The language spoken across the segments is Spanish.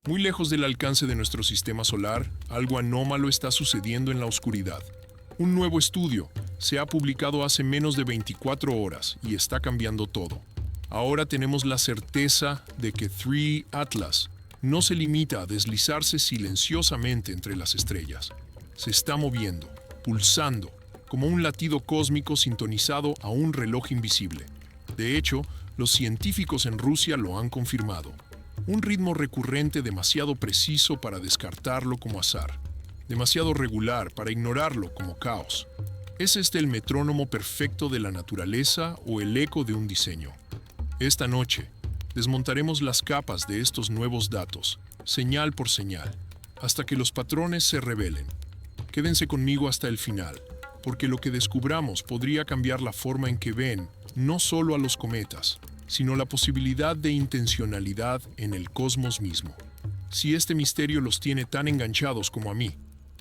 Muy lejos del alcance de nuestro sistema solar, algo anómalo está sucediendo en la oscuridad. Un nuevo estudio se ha publicado hace menos de 24 horas y está cambiando todo. Ahora tenemos la certeza de que 3 Atlas no se limita a deslizarse silenciosamente entre las estrellas. Se está moviendo, pulsando, como un latido cósmico sintonizado a un reloj invisible. De hecho, los científicos en Rusia lo han confirmado. Un ritmo recurrente demasiado preciso para descartarlo como azar, demasiado regular para ignorarlo como caos. ¿Es este el metrónomo perfecto de la naturaleza o el eco de un diseño? Esta noche, desmontaremos las capas de estos nuevos datos, señal por señal, hasta que los patrones se revelen. Quédense conmigo hasta el final, porque lo que descubramos podría cambiar la forma en que ven no solo a los cometas, sino la posibilidad de intencionalidad en el cosmos mismo. Si este misterio los tiene tan enganchados como a mí,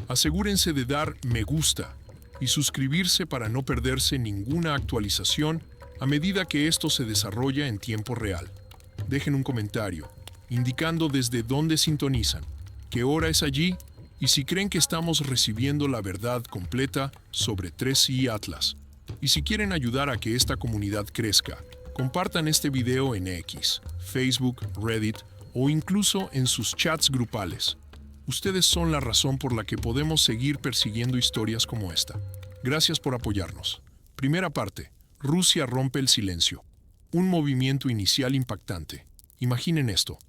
asegúrense de dar me gusta y suscribirse para no perderse ninguna actualización a medida que esto se desarrolla en tiempo real. Dejen un comentario, indicando desde dónde sintonizan, qué hora es allí y si creen que estamos recibiendo la verdad completa sobre 3i Atlas. Y si quieren ayudar a que esta comunidad crezca, compartan este video en X, Facebook, Reddit o incluso en sus chats grupales. Ustedes son la razón por la que podemos seguir persiguiendo historias como esta. Gracias por apoyarnos. Primera parte. Rusia rompe el silencio. Un movimiento inicial impactante. Imaginen esto.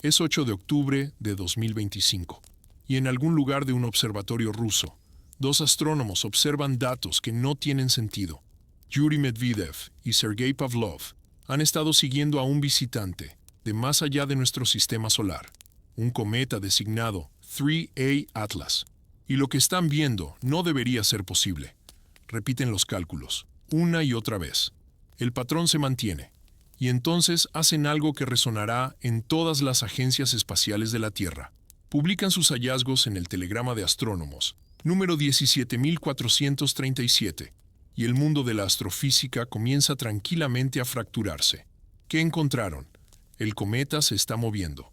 Es 8 de octubre de 2025. Y en algún lugar de un observatorio ruso, 2 astrónomos observan datos que no tienen sentido. Yuri Medvedev y Sergei Pavlov han estado siguiendo a un visitante de más allá de nuestro sistema solar, un cometa designado 3A Atlas. Y lo que están viendo no debería ser posible. Repiten los cálculos, una y otra vez. El patrón se mantiene, y entonces hacen algo que resonará en todas las agencias espaciales de la Tierra. Publican sus hallazgos en el Telegrama de Astrónomos, número 17437, y el mundo de la astrofísica comienza tranquilamente a fracturarse. ¿Qué encontraron? El cometa se está moviendo.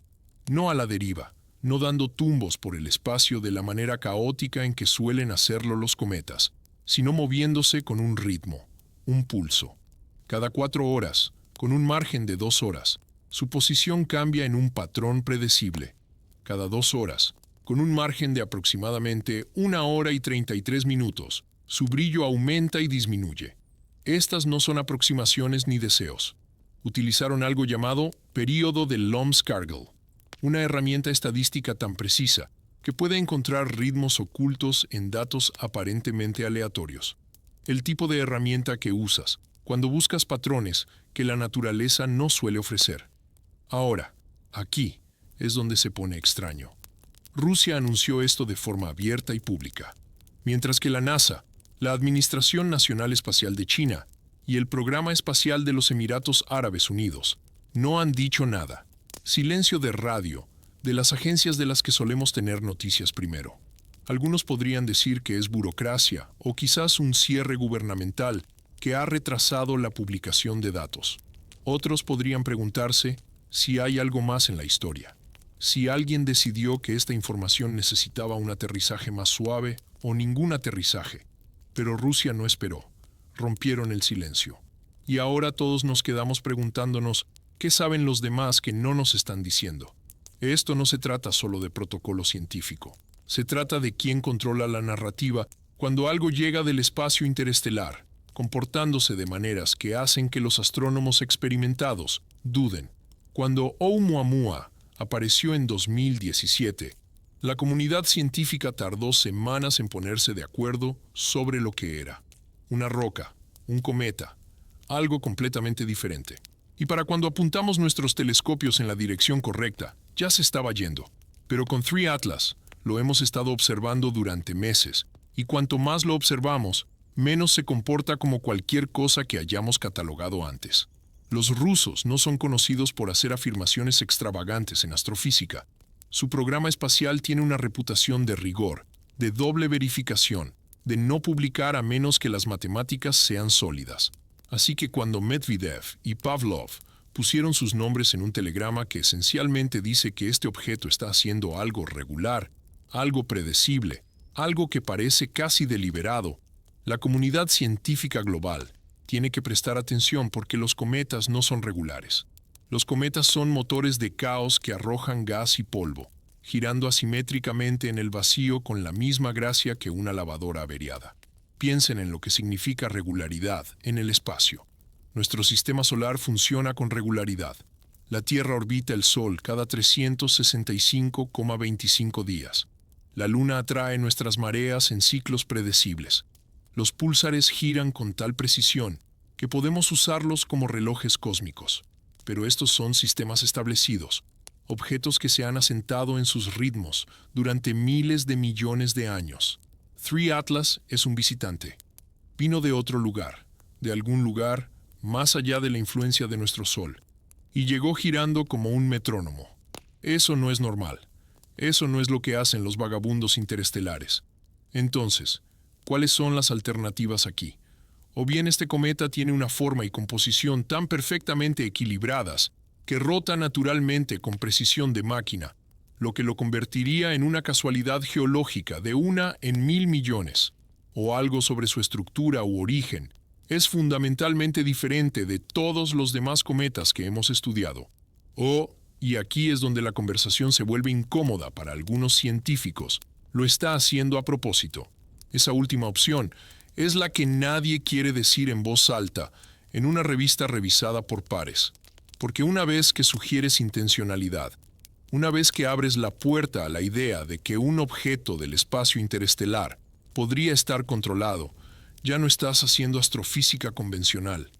No a la deriva, no dando tumbos por el espacio de la manera caótica en que suelen hacerlo los cometas, sino moviéndose con un ritmo, un pulso. Cada 4 horas, con un margen de 2 horas, su posición cambia en un patrón predecible. Cada 2 horas, con un margen de aproximadamente 1 hora y 33 minutos, su brillo aumenta y disminuye. Estas no son aproximaciones ni deseos. Utilizaron algo llamado período de Lomskargel, una herramienta estadística tan precisa que puede encontrar ritmos ocultos en datos aparentemente aleatorios. El tipo de herramienta que usas cuando buscas patrones que la naturaleza no suele ofrecer. Ahora, aquí es donde se pone extraño. Rusia anunció esto de forma abierta y pública, mientras que la NASA, la Administración Nacional Espacial de China y el Programa Espacial de los Emiratos Árabes Unidos no han dicho nada. Silencio de radio de las agencias de las que solemos tener noticias primero. Algunos podrían decir que es burocracia o quizás un cierre gubernamental que ha retrasado la publicación de datos. Otros podrían preguntarse si hay algo más en la historia. Si alguien decidió que esta información necesitaba un aterrizaje más suave o ningún aterrizaje. Pero Rusia no esperó. Rompieron el silencio. Y ahora todos nos quedamos preguntándonos qué saben los demás que no nos están diciendo. Esto no se trata solo de protocolo científico. Se trata de quién controla la narrativa cuando algo llega del espacio interestelar, comportándose de maneras que hacen que los astrónomos experimentados duden. Cuando Oumuamua apareció en 2017, la comunidad científica tardó semanas en ponerse de acuerdo sobre lo que era. Una roca, un cometa, algo completamente diferente. Y para cuando apuntamos nuestros telescopios en la dirección correcta, ya se estaba yendo. Pero con 3 Atlas lo hemos estado observando durante meses, y cuanto más lo observamos, menos se comporta como cualquier cosa que hayamos catalogado antes. Los rusos no son conocidos por hacer afirmaciones extravagantes en astrofísica. Su programa espacial tiene una reputación de rigor, de doble verificación, de no publicar a menos que las matemáticas sean sólidas. Así que cuando Medvedev y Pavlov Pusieron sus nombres en un telegrama que esencialmente dice que este objeto está haciendo algo regular, algo predecible, algo que parece casi deliberado. La comunidad científica global tiene que prestar atención porque los cometas no son regulares. Los cometas son motores de caos que arrojan gas y polvo, girando asimétricamente en el vacío con la misma gracia que una lavadora averiada. Piensen en lo que significa regularidad en el espacio. Nuestro sistema solar funciona con regularidad. La Tierra orbita el Sol cada 365,25 días. La Luna atrae nuestras mareas en ciclos predecibles. Los púlsares giran con tal precisión que podemos usarlos como relojes cósmicos. Pero estos son sistemas establecidos, objetos que se han asentado en sus ritmos durante miles de millones de años. 3 Atlas es un visitante. Vino de otro lugar, de algún lugar más allá de la influencia de nuestro Sol, y llegó girando como un metrónomo. Eso no es normal. Eso no es lo que hacen los vagabundos interestelares. Entonces, ¿cuáles son las alternativas aquí? O bien este cometa tiene una forma y composición tan perfectamente equilibradas que rota naturalmente con precisión de máquina, lo que lo convertiría en una casualidad geológica de 1 en 1000 millones, o algo sobre su estructura u origen, es fundamentalmente diferente de todos los demás cometas que hemos estudiado. O, y aquí es donde la conversación se vuelve incómoda para algunos científicos, lo está haciendo a propósito. Esa última opción es la que nadie quiere decir en voz alta en una revista revisada por pares, porque una vez que sugieres intencionalidad, una vez que abres la puerta a la idea de que un objeto del espacio interestelar podría estar controlado, ya no estás haciendo astrofísica convencional.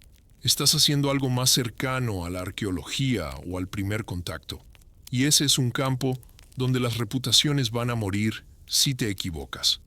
Estás haciendo algo más cercano a la arqueología o al primer contacto. Y ese es un campo donde las reputaciones van a morir si te equivocas.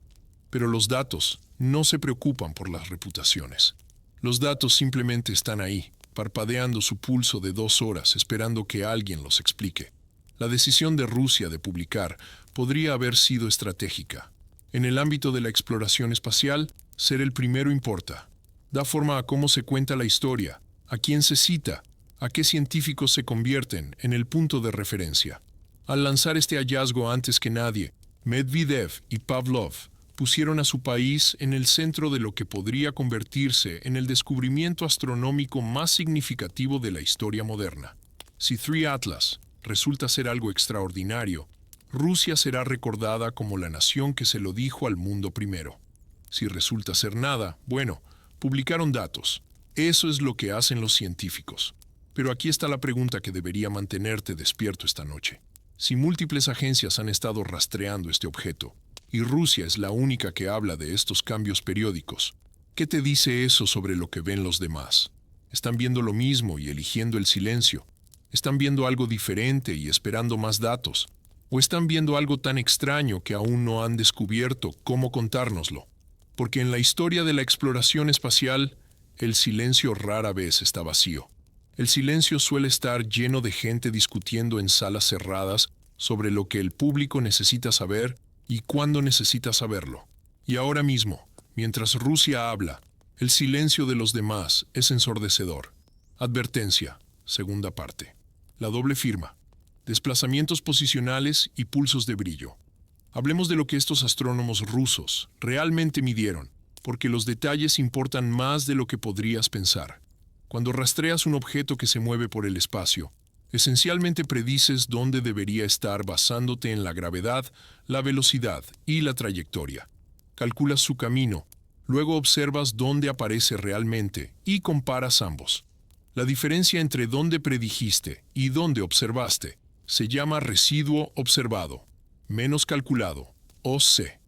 Pero los datos no se preocupan por las reputaciones. Los datos simplemente están ahí, parpadeando su pulso de 2 horas, esperando que alguien los explique. La decisión de Rusia de publicar podría haber sido estratégica. En el ámbito de la exploración espacial, ser el primero importa. Da forma a cómo se cuenta la historia, a quién se cita, a qué científicos se convierten en el punto de referencia. Al lanzar este hallazgo antes que nadie, Medvedev y Pavlov pusieron a su país en el centro de lo que podría convertirse en el descubrimiento astronómico más significativo de la historia moderna. Si 3 Atlas resulta ser algo extraordinario, Rusia será recordada como la nación que se lo dijo al mundo primero. Si resulta ser nada, bueno, publicaron datos. Eso es lo que hacen los científicos. Pero aquí está la pregunta que debería mantenerte despierto esta noche. Si múltiples agencias han estado rastreando este objeto, y Rusia es la única que habla de estos cambios periódicos, ¿qué te dice eso sobre lo que ven los demás? ¿Están viendo lo mismo y eligiendo el silencio? ¿Están viendo algo diferente y esperando más datos? ¿O están viendo algo tan extraño que aún no han descubierto cómo contárnoslo? Porque en la historia de la exploración espacial, el silencio rara vez está vacío. El silencio suele estar lleno de gente discutiendo en salas cerradas sobre lo que el público necesita saber y cuándo necesita saberlo. Y ahora mismo, mientras Rusia habla, el silencio de los demás es ensordecedor. Advertencia, segunda parte. La doble firma. Desplazamientos posicionales y pulsos de brillo. Hablemos de lo que estos astrónomos rusos realmente midieron, porque los detalles importan más de lo que podrías pensar. Cuando rastreas un objeto que se mueve por el espacio, esencialmente predices dónde debería estar basándote en la gravedad, la velocidad y la trayectoria. Calculas su camino, luego observas dónde aparece realmente y comparas ambos. La diferencia entre dónde predijiste y dónde observaste se llama residuo observado, menos calculado, o C.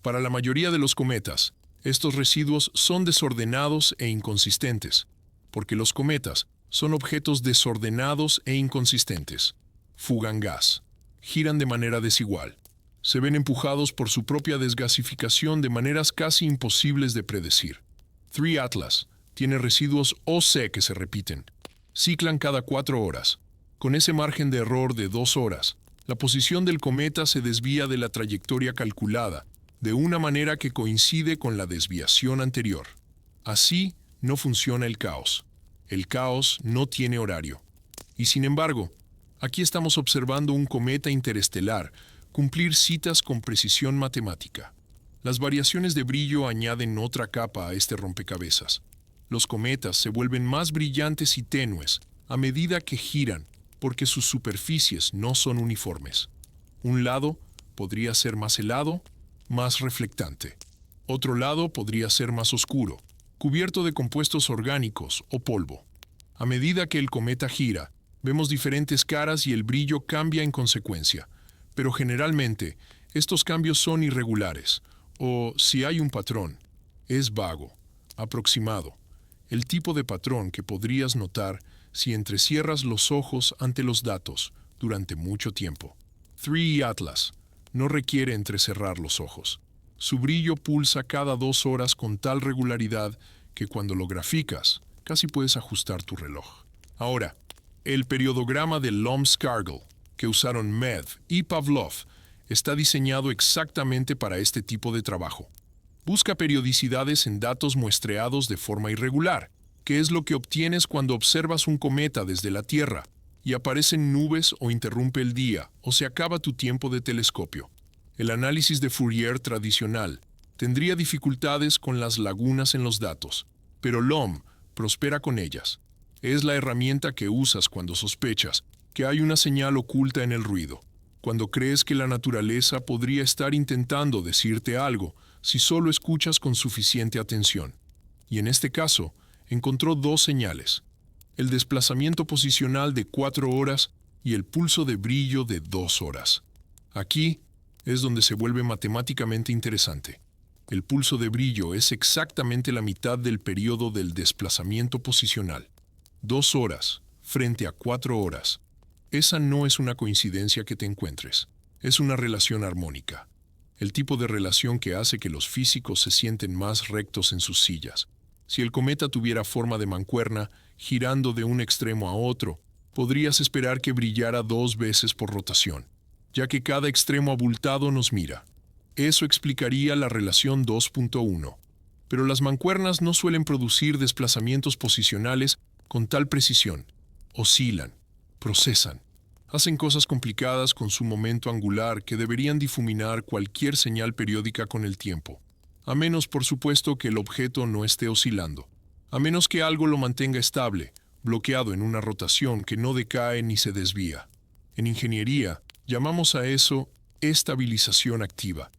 Para la mayoría de los cometas, estos residuos son desordenados e inconsistentes, porque los cometas son objetos desordenados e inconsistentes. Fugan gas, giran de manera desigual, se ven empujados por su propia desgasificación de maneras casi imposibles de predecir. 3 Atlas tiene residuos OC que se repiten, ciclan cada 4 horas. Con ese margen de error de 2 horas, la posición del cometa se desvía de la trayectoria calculada, de una manera que coincide con la desviación anterior. Así no funciona el caos. El caos no tiene horario. Y sin embargo, aquí estamos observando un cometa interestelar cumplir citas con precisión matemática. Las variaciones de brillo añaden otra capa a este rompecabezas. Los cometas se vuelven más brillantes y tenues a medida que giran porque sus superficies no son uniformes. Un lado podría ser más helado, más reflectante. Otro lado podría ser más oscuro, cubierto de compuestos orgánicos o polvo. A medida que el cometa gira, vemos diferentes caras y el brillo cambia en consecuencia, pero generalmente estos cambios son irregulares, o si hay un patrón, es vago, aproximado, el tipo de patrón que podrías notar si entrecierras los ojos ante los datos durante mucho tiempo. 3 Atlas no requiere entrecerrar los ojos. Su brillo pulsa cada 2 horas con tal regularidad que cuando lo graficas, casi puedes ajustar tu reloj. Ahora, el periodograma de Lomskargel, que usaron Med y Pavlov, está diseñado exactamente para este tipo de trabajo. Busca periodicidades en datos muestreados de forma irregular, que es lo que obtienes cuando observas un cometa desde la Tierra, y aparecen nubes o interrumpe el día, o se acaba tu tiempo de telescopio. El análisis de Fourier tradicional tendría dificultades con las lagunas en los datos, pero LOM prospera con ellas. Es la herramienta que usas cuando sospechas que hay una señal oculta en el ruido, cuando crees que la naturaleza podría estar intentando decirte algo si solo escuchas con suficiente atención. Y en este caso, encontró 2 señales: el desplazamiento posicional de 4 horas y el pulso de brillo de 2 horas. Aquí es donde se vuelve matemáticamente interesante. El pulso de brillo es exactamente la mitad del periodo del desplazamiento posicional. 2 horas frente a 4 horas. Esa no es una coincidencia que te encuentres. Es una relación armónica. El tipo de relación que hace que los físicos se sienten más rectos en sus sillas. Si el cometa tuviera forma de mancuerna, girando de un extremo a otro, podrías esperar que brillara 2 veces por rotación, ya que cada extremo abultado nos mira. Eso explicaría la relación 2.1. Pero las mancuernas no suelen producir desplazamientos posicionales con tal precisión. Oscilan, procesan, hacen cosas complicadas con su momento angular que deberían difuminar cualquier señal periódica con el tiempo. A menos, por supuesto, que el objeto no esté oscilando. A menos que algo lo mantenga estable, bloqueado en una rotación que no decae ni se desvía. En ingeniería, llamamos a eso estabilización activa.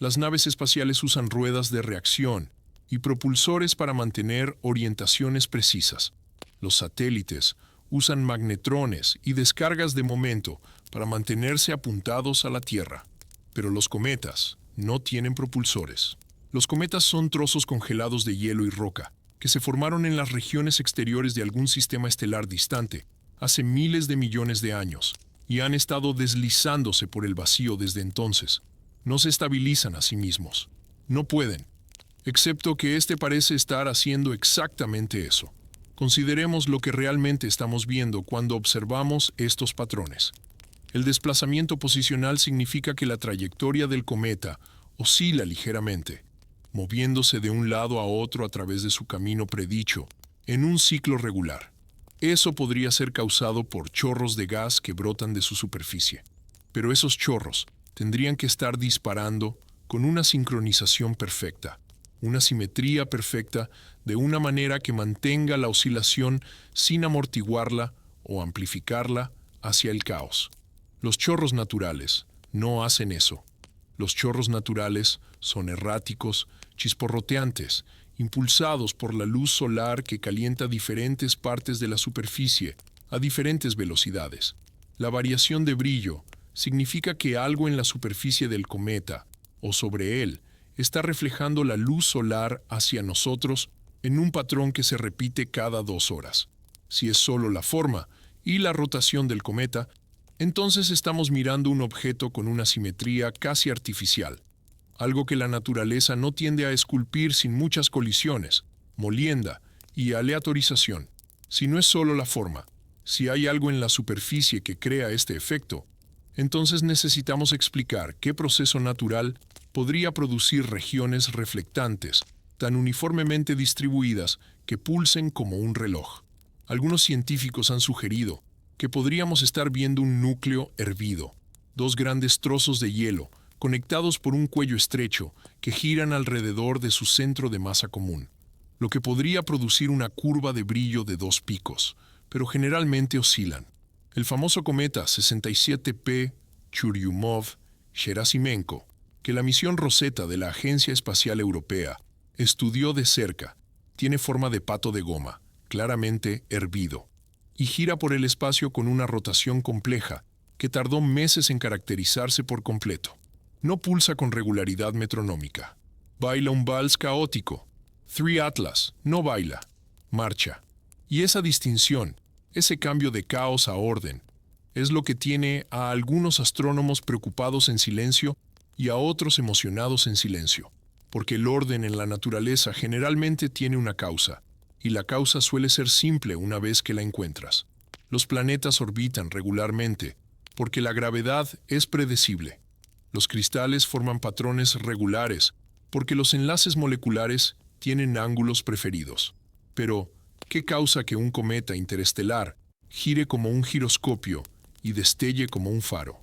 Las naves espaciales usan ruedas de reacción y propulsores para mantener orientaciones precisas. Los satélites usan magnetrones y descargas de momento para mantenerse apuntados a la Tierra. Pero los cometas no tienen propulsores. Los cometas son trozos congelados de hielo y roca, que se formaron en las regiones exteriores de algún sistema estelar distante, hace miles de millones de años, y han estado deslizándose por el vacío desde entonces. No se estabilizan a sí mismos. No pueden, excepto que este parece estar haciendo exactamente eso. Consideremos lo que realmente estamos viendo cuando observamos estos patrones. El desplazamiento posicional significa que la trayectoria del cometa oscila ligeramente, moviéndose de un lado a otro a través de su camino predicho, en un ciclo regular. Eso podría ser causado por chorros de gas que brotan de su superficie. Pero esos chorros tendrían que estar disparando con una sincronización perfecta, una simetría perfecta, de una manera que mantenga la oscilación sin amortiguarla o amplificarla hacia el caos. Los chorros naturales no hacen eso. Los chorros naturales son erráticos, chisporroteantes, impulsados por la luz solar que calienta diferentes partes de la superficie a diferentes velocidades. La variación de brillo significa que algo en la superficie del cometa, o sobre él, está reflejando la luz solar hacia nosotros en un patrón que se repite cada 2 horas. Si es solo la forma y la rotación del cometa, entonces estamos mirando un objeto con una simetría casi artificial, algo que la naturaleza no tiende a esculpir sin muchas colisiones, molienda y aleatorización. Si no es solo la forma, si hay algo en la superficie que crea este efecto, entonces necesitamos explicar qué proceso natural podría producir regiones reflectantes tan uniformemente distribuidas que pulsen como un reloj. Algunos científicos han sugerido que podríamos estar viendo un núcleo hervido, dos grandes trozos de hielo conectados por un cuello estrecho que giran alrededor de su centro de masa común, lo que podría producir una curva de brillo de dos picos, pero generalmente oscilan. El famoso cometa 67P Churyumov-Gerasimenko, que la misión Rosetta de la Agencia Espacial Europea estudió de cerca, tiene forma de pato de goma, claramente hervido, y gira por el espacio con una rotación compleja que tardó meses en caracterizarse por completo. No pulsa con regularidad metronómica. Baila un vals caótico. Three Atlas no baila, marcha. Y esa distinción, ese cambio de caos a orden, es lo que tiene a algunos astrónomos preocupados en silencio y a otros emocionados en silencio, porque el orden en la naturaleza generalmente tiene una causa, y la causa suele ser simple una vez que la encuentras. Los planetas orbitan regularmente, porque la gravedad es predecible. Los cristales forman patrones regulares, porque los enlaces moleculares tienen ángulos preferidos. Pero, ¿qué causa que un cometa interestelar gire como un giroscopio y destelle como un faro?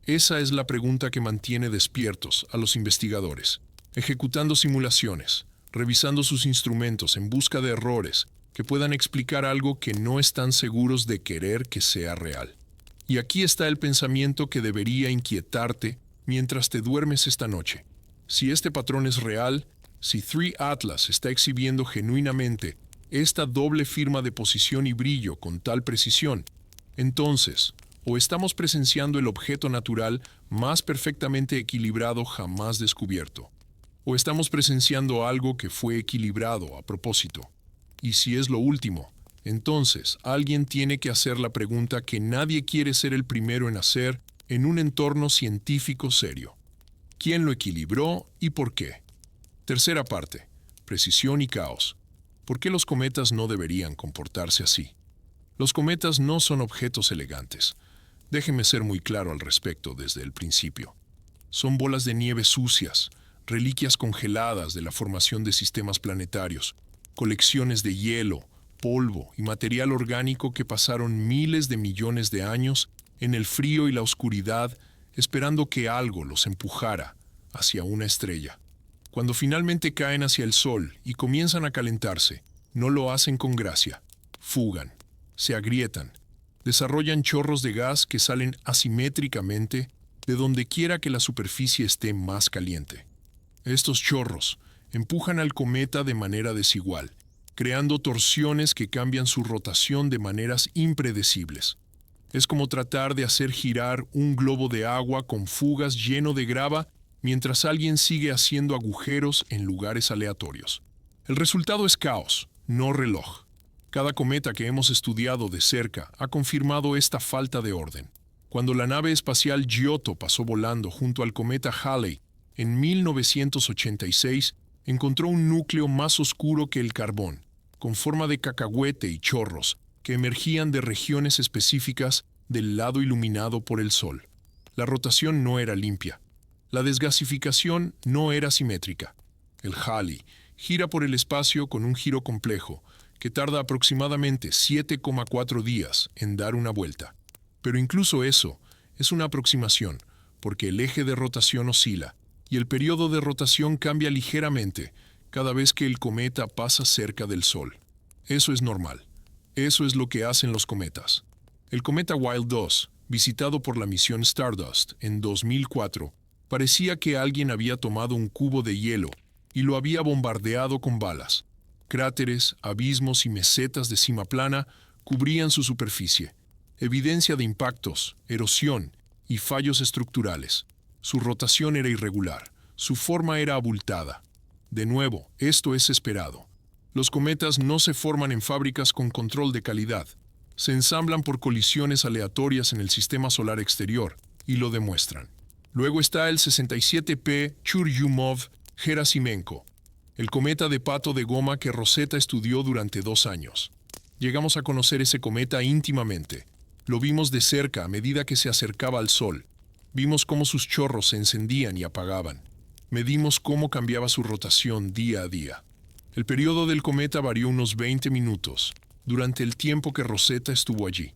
Esa es la pregunta que mantiene despiertos a los investigadores, ejecutando simulaciones, revisando sus instrumentos en busca de errores que puedan explicar algo que no están seguros de querer que sea real. Y aquí está el pensamiento que debería inquietarte mientras te duermes esta noche. Si este patrón es real, si Three Atlas está exhibiendo genuinamente esta doble firma de posición y brillo con tal precisión, entonces, o estamos presenciando el objeto natural más perfectamente equilibrado jamás descubierto, o estamos presenciando algo que fue equilibrado a propósito. Y si es lo último, entonces alguien tiene que hacer la pregunta que nadie quiere ser el primero en hacer en un entorno científico serio. ¿Quién lo equilibró y por qué? Tercera parte, precisión y caos. ¿Por qué los cometas no deberían comportarse así? Los cometas no son objetos elegantes. Déjeme ser muy claro al respecto desde el principio. Son bolas de nieve sucias, reliquias congeladas de la formación de sistemas planetarios, colecciones de hielo, polvo y material orgánico que pasaron miles de millones de años en el frío y la oscuridad, esperando que algo los empujara hacia una estrella. Cuando finalmente caen hacia el Sol y comienzan a calentarse, no lo hacen con gracia. Fugan, se agrietan, desarrollan chorros de gas que salen asimétricamente de donde quiera que la superficie esté más caliente. Estos chorros empujan al cometa de manera desigual, creando torsiones que cambian su rotación de maneras impredecibles. Es como tratar de hacer girar un globo de agua con fugas lleno de grava mientras alguien sigue haciendo agujeros en lugares aleatorios. El resultado es caos, no reloj. Cada cometa que hemos estudiado de cerca ha confirmado esta falta de orden. Cuando la nave espacial Giotto pasó volando junto al cometa Halley en 1986, encontró un núcleo más oscuro que el carbón, con forma de cacahuete y chorros, que emergían de regiones específicas del lado iluminado por el Sol. La rotación no era limpia. La desgasificación no era simétrica. El Halley gira por el espacio con un giro complejo, que tarda aproximadamente 7,4 días en dar una vuelta. Pero incluso eso es una aproximación, porque el eje de rotación oscila, y el periodo de rotación cambia ligeramente cada vez que el cometa pasa cerca del Sol. Eso es normal. Eso es lo que hacen los cometas. El cometa Wild 2, visitado por la misión Stardust en 2004, parecía que alguien había tomado un cubo de hielo y lo había bombardeado con balas. Cráteres, abismos y mesetas de cima plana cubrían su superficie. Evidencia de impactos, erosión y fallos estructurales. Su rotación era irregular. Su forma era abultada. De nuevo, esto es esperado. Los cometas no se forman en fábricas con control de calidad. Se ensamblan por colisiones aleatorias en el sistema solar exterior, y lo demuestran. Luego está el 67P Churyumov-Gerasimenko, el cometa de pato de goma que Rosetta estudió durante 2 años. Llegamos a conocer ese cometa íntimamente. Lo vimos de cerca a medida que se acercaba al Sol. Vimos cómo sus chorros se encendían y apagaban. Medimos cómo cambiaba su rotación día a día. El periodo del cometa varió unos 20 minutos, durante el tiempo que Rosetta estuvo allí.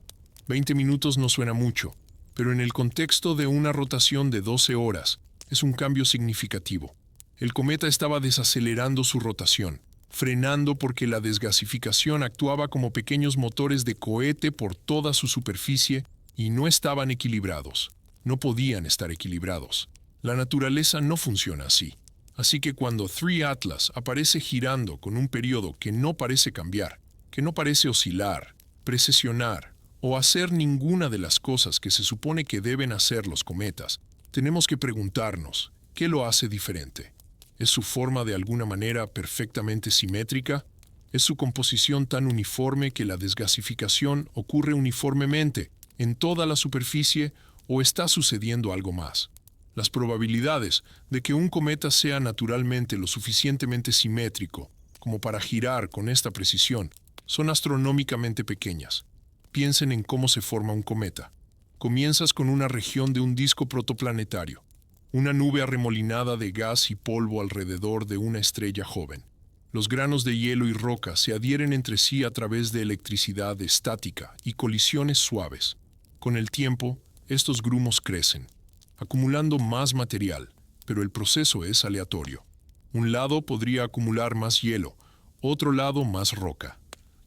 20 minutos no suena mucho, pero en el contexto de una rotación de 12 horas, es un cambio significativo. El cometa estaba desacelerando su rotación, frenando porque la desgasificación actuaba como pequeños motores de cohete por toda su superficie y no estaban equilibrados. No podían estar equilibrados. La naturaleza no funciona así. Así que cuando 3 Atlas aparece girando con un periodo que no parece cambiar, que no parece oscilar, precesionar o hacer ninguna de las cosas que se supone que deben hacer los cometas, tenemos que preguntarnos, ¿qué lo hace diferente? ¿Es su forma de alguna manera perfectamente simétrica? ¿Es su composición tan uniforme que la desgasificación ocurre uniformemente en toda la superficie o está sucediendo algo más? Las probabilidades de que un cometa sea naturalmente lo suficientemente simétrico como para girar con esta precisión son astronómicamente pequeñas. Piensen en cómo se forma un cometa. Comienzas con una región de un disco protoplanetario, una nube arremolinada de gas y polvo alrededor de una estrella joven. Los granos de hielo y roca se adhieren entre sí a través de electricidad estática y colisiones suaves. Con el tiempo, estos grumos crecen, acumulando más material, pero el proceso es aleatorio. Un lado podría acumular más hielo, otro lado más roca.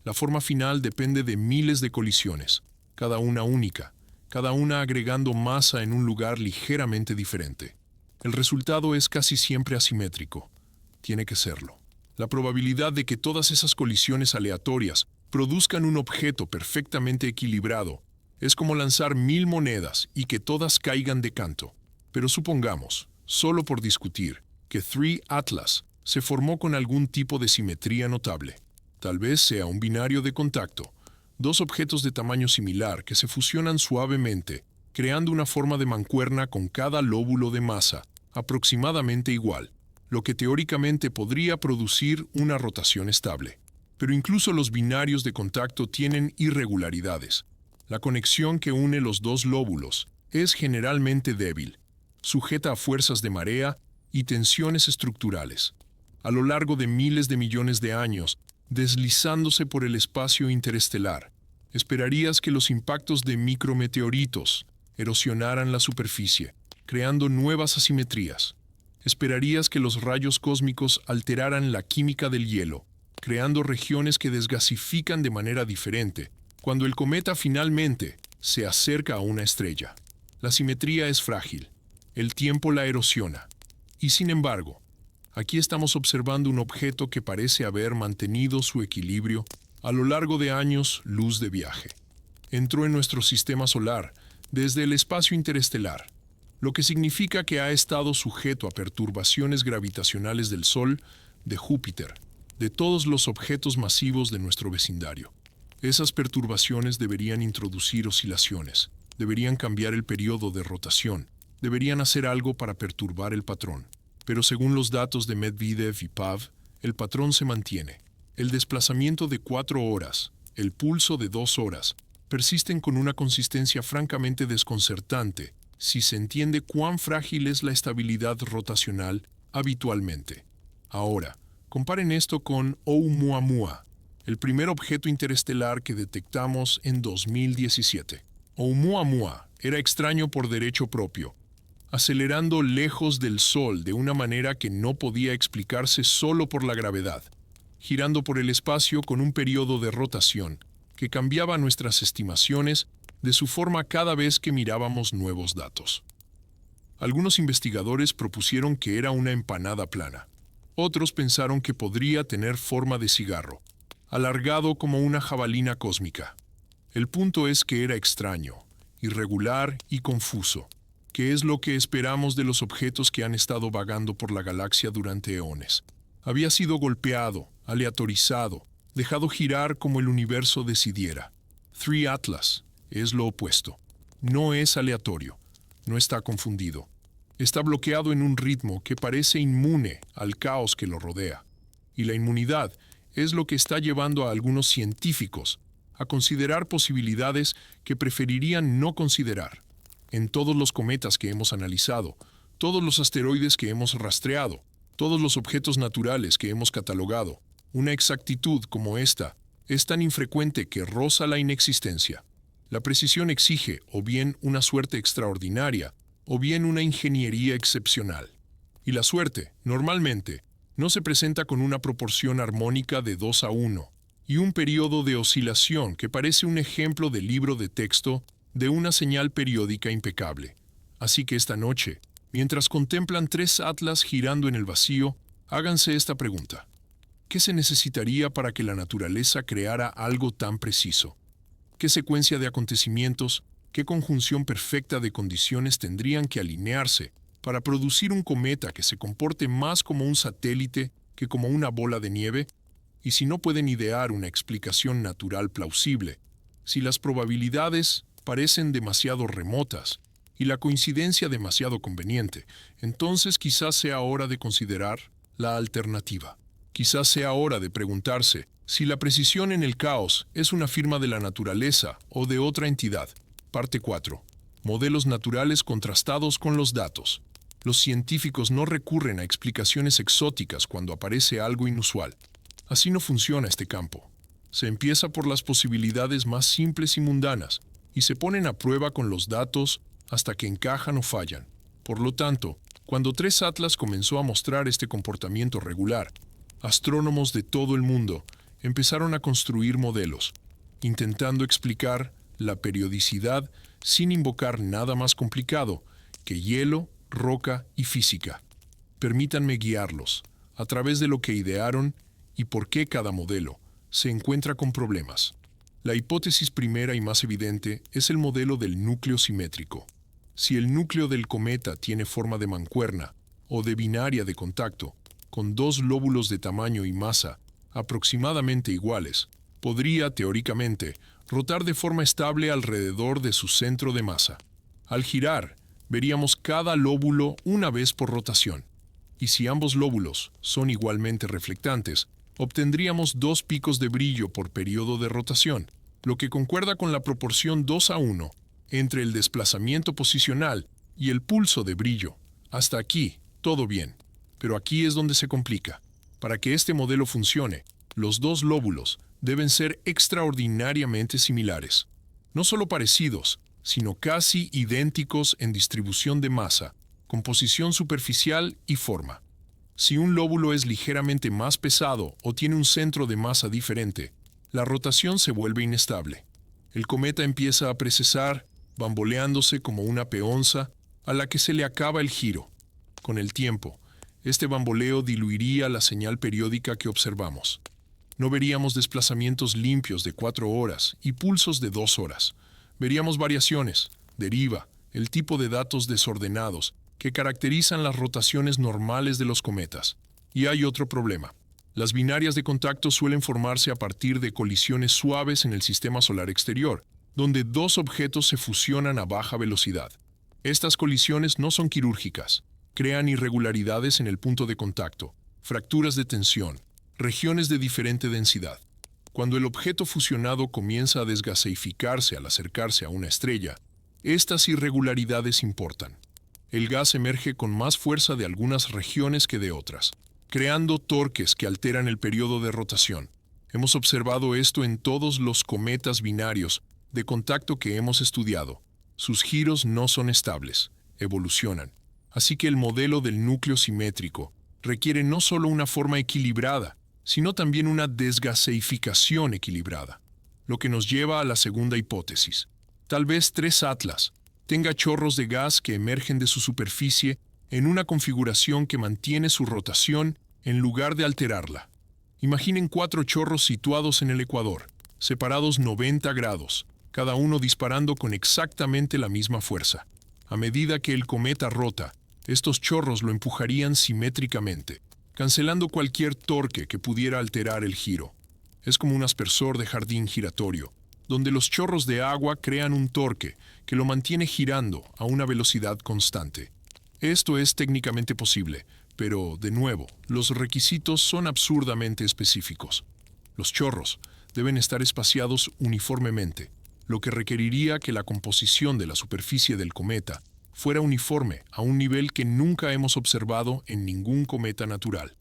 La forma final depende de miles de colisiones, cada una única, cada una agregando masa en un lugar ligeramente diferente. El resultado es casi siempre asimétrico. Tiene que serlo. La probabilidad de que todas esas colisiones aleatorias produzcan un objeto perfectamente equilibrado es como lanzar 1000 monedas y que todas caigan de canto. Pero supongamos, solo por discutir, que 3 Atlas se formó con algún tipo de simetría notable. Tal vez sea un binario de contacto, dos objetos de tamaño similar que se fusionan suavemente, creando una forma de mancuerna con cada lóbulo de masa, aproximadamente igual, lo que teóricamente podría producir una rotación estable. Pero incluso los binarios de contacto tienen irregularidades. La conexión que une los dos lóbulos es generalmente débil, sujeta a fuerzas de marea y tensiones estructurales. A lo largo de miles de millones de años, deslizándose por el espacio interestelar, esperarías que los impactos de micrometeoritos erosionaran la superficie, creando nuevas asimetrías. Esperarías que los rayos cósmicos alteraran la química del hielo, creando regiones que desgasifican de manera diferente cuando el cometa finalmente se acerca a una estrella. La simetría es frágil, el tiempo la erosiona. Y sin embargo, aquí estamos observando un objeto que parece haber mantenido su equilibrio a lo largo de años luz de viaje. Entró en nuestro sistema solar desde el espacio interestelar, lo que significa que ha estado sujeto a perturbaciones gravitacionales del Sol, de Júpiter, de todos los objetos masivos de nuestro vecindario. Esas perturbaciones deberían introducir oscilaciones, deberían cambiar el periodo de rotación, deberían hacer algo para perturbar el patrón. Pero según los datos de Medvedev y Pav, el patrón se mantiene. El desplazamiento de 4 horas, el pulso de 2 horas, persisten con una consistencia francamente desconcertante si se entiende cuán frágil es la estabilidad rotacional habitualmente. Ahora, comparen esto con Oumuamua, el primer objeto interestelar que detectamos en 2017. Oumuamua era extraño por derecho propio, acelerando lejos del Sol de una manera que no podía explicarse solo por la gravedad, girando por el espacio con un periodo de rotación que cambiaba nuestras estimaciones de su forma cada vez que mirábamos nuevos datos. Algunos investigadores propusieron que era una empanada plana. Otros pensaron que podría tener forma de cigarro, alargado como una jabalina cósmica. El punto es que era extraño, irregular y confuso, que es lo que esperamos de los objetos que han estado vagando por la galaxia durante eones. Había sido golpeado, aleatorizado, dejado girar como el universo decidiera. 3 Atlas es lo opuesto. No es aleatorio, no está confundido. Está bloqueado en un ritmo que parece inmune al caos que lo rodea. Y la inmunidad es lo que está llevando a algunos científicos a considerar posibilidades que preferirían no considerar. En todos los cometas que hemos analizado, todos los asteroides que hemos rastreado, todos los objetos naturales que hemos catalogado, una exactitud como esta es tan infrecuente que roza la inexistencia. La precisión exige o bien una suerte extraordinaria o bien una ingeniería excepcional. Y la suerte, normalmente, no se presenta con una proporción armónica de 2:1 y un periodo de oscilación que parece un ejemplo de libro de texto de una señal periódica impecable. Así que esta noche, mientras contemplan 3 atlas girando en el vacío, háganse esta pregunta. ¿Qué se necesitaría para que la naturaleza creara algo tan preciso? ¿Qué secuencia de acontecimientos, qué conjunción perfecta de condiciones tendrían que alinearse para producir un cometa que se comporte más como un satélite que como una bola de nieve? Y si no pueden idear una explicación natural plausible, si las probabilidades parecen demasiado remotas y la coincidencia demasiado conveniente, entonces quizás sea hora de considerar la alternativa. Quizás sea hora de preguntarse si la precisión en el caos es una firma de la naturaleza o de otra entidad. Parte 4. Modelos naturales contrastados con los datos. Los científicos no recurren a explicaciones exóticas cuando aparece algo inusual. Así no funciona este campo. Se empieza por las posibilidades más simples y mundanas y se ponen a prueba con los datos hasta que encajan o fallan. Por lo tanto, cuando 3 Atlas comenzó a mostrar este comportamiento regular, astrónomos de todo el mundo empezaron a construir modelos, intentando explicar la periodicidad sin invocar nada más complicado que hielo, roca y física. Permítanme guiarlos a través de lo que idearon y por qué cada modelo se encuentra con problemas. La hipótesis primera y más evidente es el modelo del núcleo simétrico. Si el núcleo del cometa tiene forma de mancuerna o de binaria de contacto, con 2 lóbulos de tamaño y masa aproximadamente iguales, podría, teóricamente, rotar de forma estable alrededor de su centro de masa. Al girar, veríamos cada lóbulo una vez por rotación. Y si ambos lóbulos son igualmente reflectantes, obtendríamos 2 picos de brillo por periodo de rotación, lo que concuerda con la proporción 2:1 entre el desplazamiento posicional y el pulso de brillo. Hasta aquí, todo bien. Pero aquí es donde se complica. Para que este modelo funcione, los 2 lóbulos deben ser extraordinariamente similares. No solo parecidos, sino casi idénticos en distribución de masa, composición superficial y forma. Si un lóbulo es ligeramente más pesado o tiene un centro de masa diferente, la rotación se vuelve inestable. El cometa empieza a precesar, bamboleándose como una peonza a la que se le acaba el giro. Con el tiempo, este bamboleo diluiría la señal periódica que observamos. No veríamos desplazamientos limpios de 4 horas y pulsos de 2 horas. Veríamos variaciones, deriva, el tipo de datos desordenados que caracterizan las rotaciones normales de los cometas. Y hay otro problema. Las binarias de contacto suelen formarse a partir de colisiones suaves en el sistema solar exterior, donde 2 objetos se fusionan a baja velocidad. Estas colisiones no son quirúrgicas. Crean irregularidades en el punto de contacto, fracturas de tensión, regiones de diferente densidad. Cuando el objeto fusionado comienza a desgaseificarse al acercarse a una estrella, estas irregularidades importan. El gas emerge con más fuerza de algunas regiones que de otras, creando torques que alteran el periodo de rotación. Hemos observado esto en todos los cometas binarios de contacto que hemos estudiado. Sus giros no son estables, evolucionan. Así que el modelo del núcleo simétrico requiere no solo una forma equilibrada, sino también una desgaseificación equilibrada, lo que nos lleva a la segunda hipótesis. Tal vez 3 Atlas tenga chorros de gas que emergen de su superficie en una configuración que mantiene su rotación en lugar de alterarla. Imaginen 4 chorros situados en el ecuador, separados 90 grados, cada uno disparando con exactamente la misma fuerza. A medida que el cometa rota, estos chorros lo empujarían simétricamente, cancelando cualquier torque que pudiera alterar el giro. Es como un aspersor de jardín giratorio, donde los chorros de agua crean un torque que lo mantiene girando a una velocidad constante. Esto es técnicamente posible, pero, de nuevo, los requisitos son absurdamente específicos. Los chorros deben estar espaciados uniformemente, lo que requeriría que la composición de la superficie del cometa fuera uniforme a un nivel que nunca hemos observado en ningún cometa natural.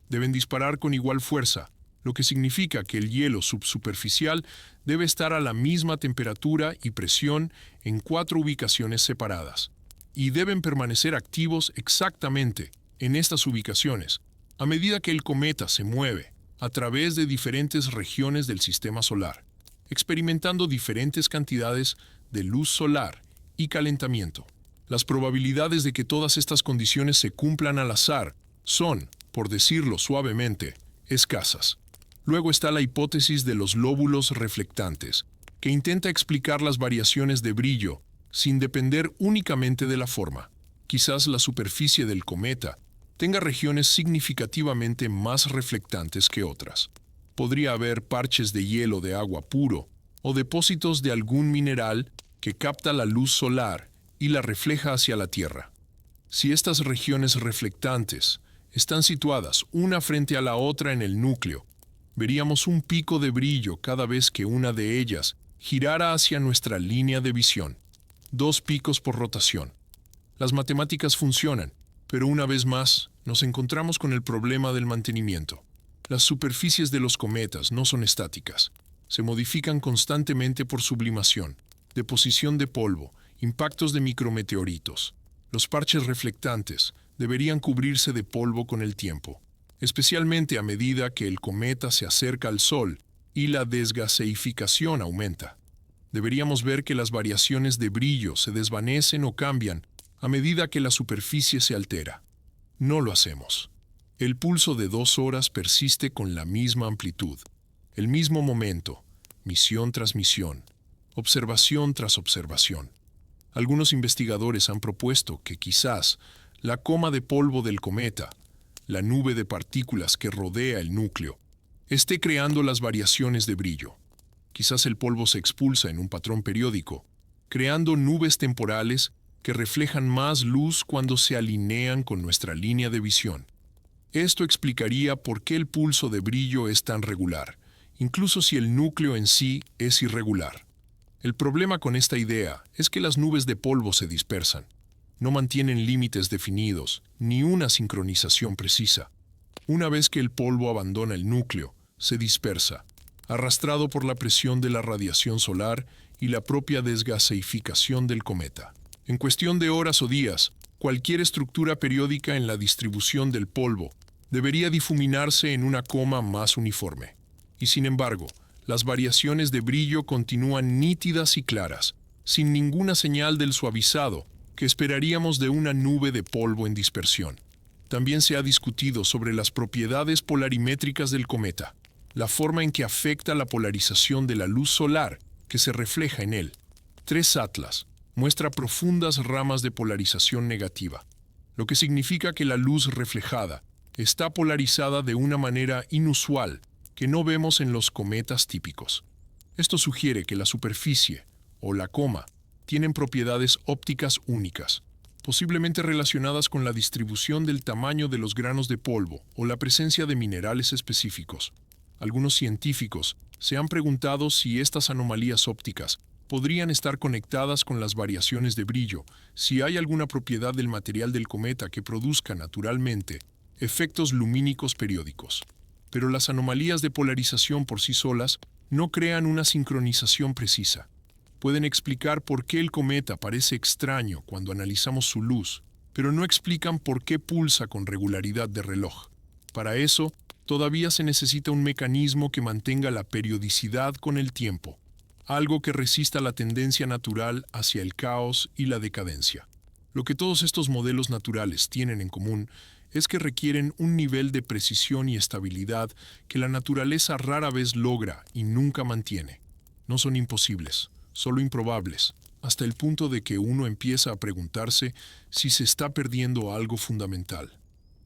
Deben disparar con igual fuerza, lo que significa que el hielo subsuperficial debe estar a la misma temperatura y presión en 4 ubicaciones separadas, y deben permanecer activos exactamente en estas ubicaciones a medida que el cometa se mueve a través de diferentes regiones del sistema solar, experimentando diferentes cantidades de luz solar y calentamiento. Las probabilidades de que todas estas condiciones se cumplan al azar son, por decirlo suavemente, escasas. Luego está la hipótesis de los lóbulos reflectantes, que intenta explicar las variaciones de brillo sin depender únicamente de la forma. Quizás la superficie del cometa tenga regiones significativamente más reflectantes que otras. Podría haber parches de hielo de agua puro o depósitos de algún mineral que capta la luz solar y la refleja hacia la Tierra. Si estas regiones reflectantes están situadas una frente a la otra en el núcleo, veríamos un pico de brillo cada vez que una de ellas girara hacia nuestra línea de visión. 2 picos por rotación. Las matemáticas funcionan, pero una vez más nos encontramos con el problema del mantenimiento. Las superficies de los cometas no son estáticas. Se modifican constantemente por sublimación, deposición de polvo, impactos de micrometeoritos. Los parches reflectantes deberían cubrirse de polvo con el tiempo, especialmente a medida que el cometa se acerca al Sol y la desgaseificación aumenta. Deberíamos ver que las variaciones de brillo se desvanecen o cambian a medida que la superficie se altera. No lo hacemos. El pulso de 2 horas persiste con la misma amplitud, el mismo momento, misión tras misión, observación tras observación. Algunos investigadores han propuesto que quizás la coma de polvo del cometa, la nube de partículas que rodea el núcleo, esté creando las variaciones de brillo. Quizás el polvo se expulsa en un patrón periódico, creando nubes temporales que reflejan más luz cuando se alinean con nuestra línea de visión. Esto explicaría por qué el pulso de brillo es tan regular, incluso si el núcleo en sí es irregular. El problema con esta idea es que las nubes de polvo se dispersan. No mantienen límites definidos, ni una sincronización precisa. Una vez que el polvo abandona el núcleo, se dispersa, arrastrado por la presión de la radiación solar y la propia desgaseificación del cometa. En cuestión de horas o días, cualquier estructura periódica en la distribución del polvo debería difuminarse en una coma más uniforme. Y sin embargo, las variaciones de brillo continúan nítidas y claras, sin ninguna señal del suavizado que esperaríamos de una nube de polvo en dispersión. También se ha discutido sobre las propiedades polarimétricas del cometa, la forma en que afecta la polarización de la luz solar que se refleja en él. 3 Atlas muestra profundas ramas de polarización negativa, lo que significa que la luz reflejada está polarizada de una manera inusual que no vemos en los cometas típicos. Esto sugiere que la superficie, o la coma, tienen propiedades ópticas únicas, posiblemente relacionadas con la distribución del tamaño de los granos de polvo o la presencia de minerales específicos. Algunos científicos se han preguntado si estas anomalías ópticas podrían estar conectadas con las variaciones de brillo, si hay alguna propiedad del material del cometa que produzca naturalmente efectos lumínicos periódicos. Pero las anomalías de polarización por sí solas no crean una sincronización precisa. Pueden explicar por qué el cometa parece extraño cuando analizamos su luz, pero no explican por qué pulsa con regularidad de reloj. Para eso, todavía se necesita un mecanismo que mantenga la periodicidad con el tiempo, algo que resista la tendencia natural hacia el caos y la decadencia. Lo que todos estos modelos naturales tienen en común es que requieren un nivel de precisión y estabilidad que la naturaleza rara vez logra y nunca mantiene. No son imposibles, solo improbables, hasta el punto de que uno empieza a preguntarse si se está perdiendo algo fundamental.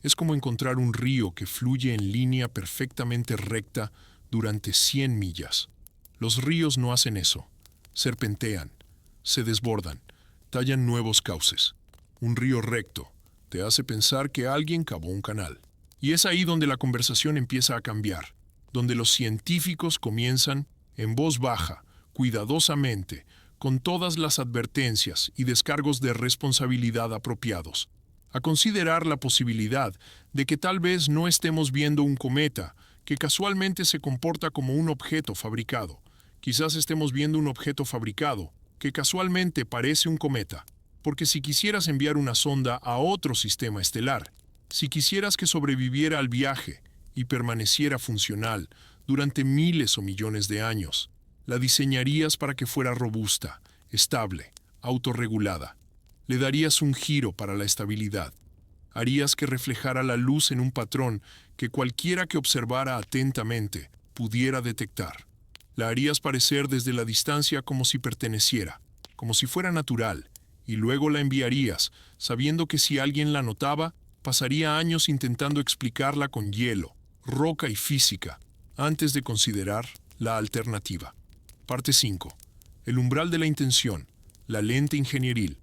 Es como encontrar un río que fluye en línea perfectamente recta durante 100 millas. Los ríos no hacen eso. Serpentean, se desbordan, tallan nuevos cauces. Un río recto te hace pensar que alguien cavó un canal. Y es ahí donde la conversación empieza a cambiar, donde los científicos comienzan, en voz baja, cuidadosamente, con todas las advertencias y descargos de responsabilidad apropiados, a considerar la posibilidad de que tal vez no estemos viendo un cometa que casualmente se comporta como un objeto fabricado. Quizás estemos viendo un objeto fabricado que casualmente parece un cometa, porque si quisieras enviar una sonda a otro sistema estelar, si quisieras que sobreviviera al viaje y permaneciera funcional durante miles o millones de años, la diseñarías para que fuera robusta, estable, autorregulada. Le darías un giro para la estabilidad. Harías que reflejara la luz en un patrón que cualquiera que observara atentamente pudiera detectar. La harías parecer desde la distancia como si perteneciera, como si fuera natural, y luego la enviarías, sabiendo que si alguien la notaba, pasaría años intentando explicarla con hielo, roca y física, antes de considerar la alternativa. Parte 5. El umbral de la intención, la lente ingenieril.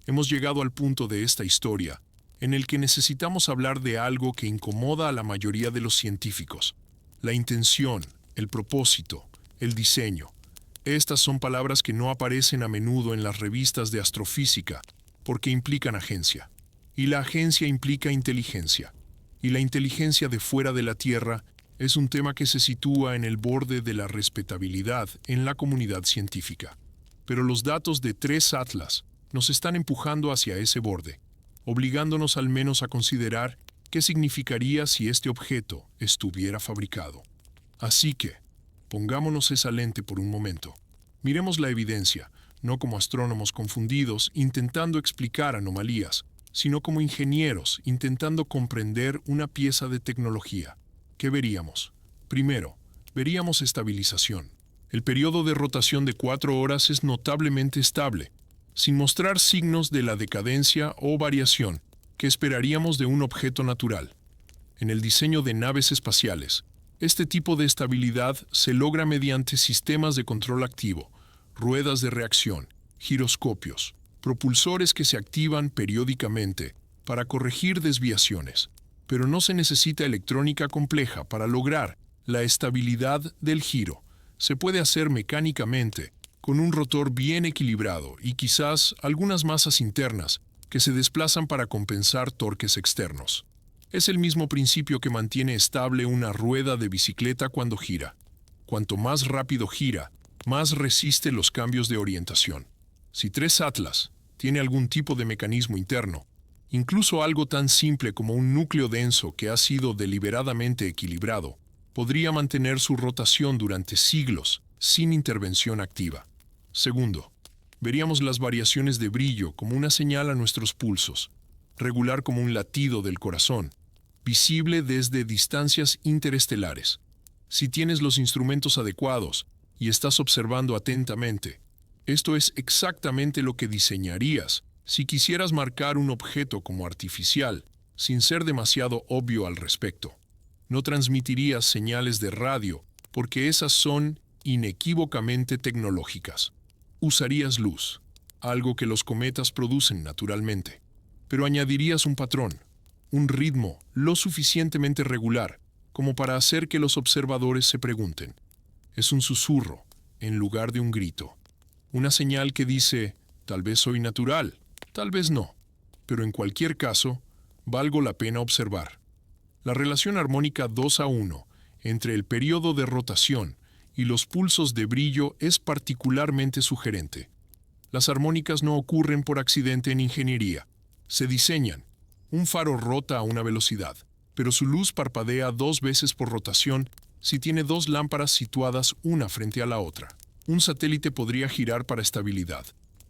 Hemos llegado al punto de esta historia en el que necesitamos hablar de algo que incomoda a la mayoría de los científicos: la intención, el propósito, el diseño. Estas son palabras que no aparecen a menudo en las revistas de astrofísica porque implican agencia. Y la agencia implica inteligencia. Y la inteligencia de fuera de la Tierra es un tema que se sitúa en el borde de la respetabilidad en la comunidad científica. Pero los datos de 3 Atlas nos están empujando hacia ese borde, obligándonos al menos a considerar qué significaría si este objeto estuviera fabricado. Así que, pongámonos esa lente por un momento. Miremos la evidencia, no como astrónomos confundidos intentando explicar anomalías, sino como ingenieros intentando comprender una pieza de tecnología. ¿Qué veríamos? Primero, veríamos estabilización. El periodo de rotación de 4 horas es notablemente estable, sin mostrar signos de la decadencia o variación que esperaríamos de un objeto natural. En el diseño de naves espaciales, este tipo de estabilidad se logra mediante sistemas de control activo, ruedas de reacción, giroscopios, propulsores que se activan periódicamente para corregir desviaciones, pero no se necesita electrónica compleja para lograr la estabilidad del giro. Se puede hacer mecánicamente con un rotor bien equilibrado y quizás algunas masas internas que se desplazan para compensar torques externos. Es el mismo principio que mantiene estable una rueda de bicicleta cuando gira. Cuanto más rápido gira, más resiste los cambios de orientación. Si 3 Atlas tiene algún tipo de mecanismo interno, incluso algo tan simple como un núcleo denso que ha sido deliberadamente equilibrado, podría mantener su rotación durante siglos sin intervención activa. Segundo, veríamos las variaciones de brillo como una señal a nuestros pulsos, regular como un latido del corazón, visible desde distancias interestelares. Si tienes los instrumentos adecuados y estás observando atentamente, esto es exactamente lo que diseñarías si quisieras marcar un objeto como artificial, sin ser demasiado obvio al respecto. No transmitirías señales de radio, porque esas son inequívocamente tecnológicas. Usarías luz, algo que los cometas producen naturalmente, pero añadirías un patrón, un ritmo lo suficientemente regular como para hacer que los observadores se pregunten. Es un susurro en lugar de un grito, una señal que dice, tal vez soy natural, tal vez no, pero en cualquier caso, valgo la pena observar. La relación armónica 2:1 entre el periodo de rotación y los pulsos de brillo es particularmente sugerente. Las armónicas no ocurren por accidente en ingeniería. Se diseñan. Un faro rota a una velocidad, pero su luz parpadea 2 veces por rotación si tiene 2 lámparas situadas una frente a la otra. Un satélite podría girar para estabilidad,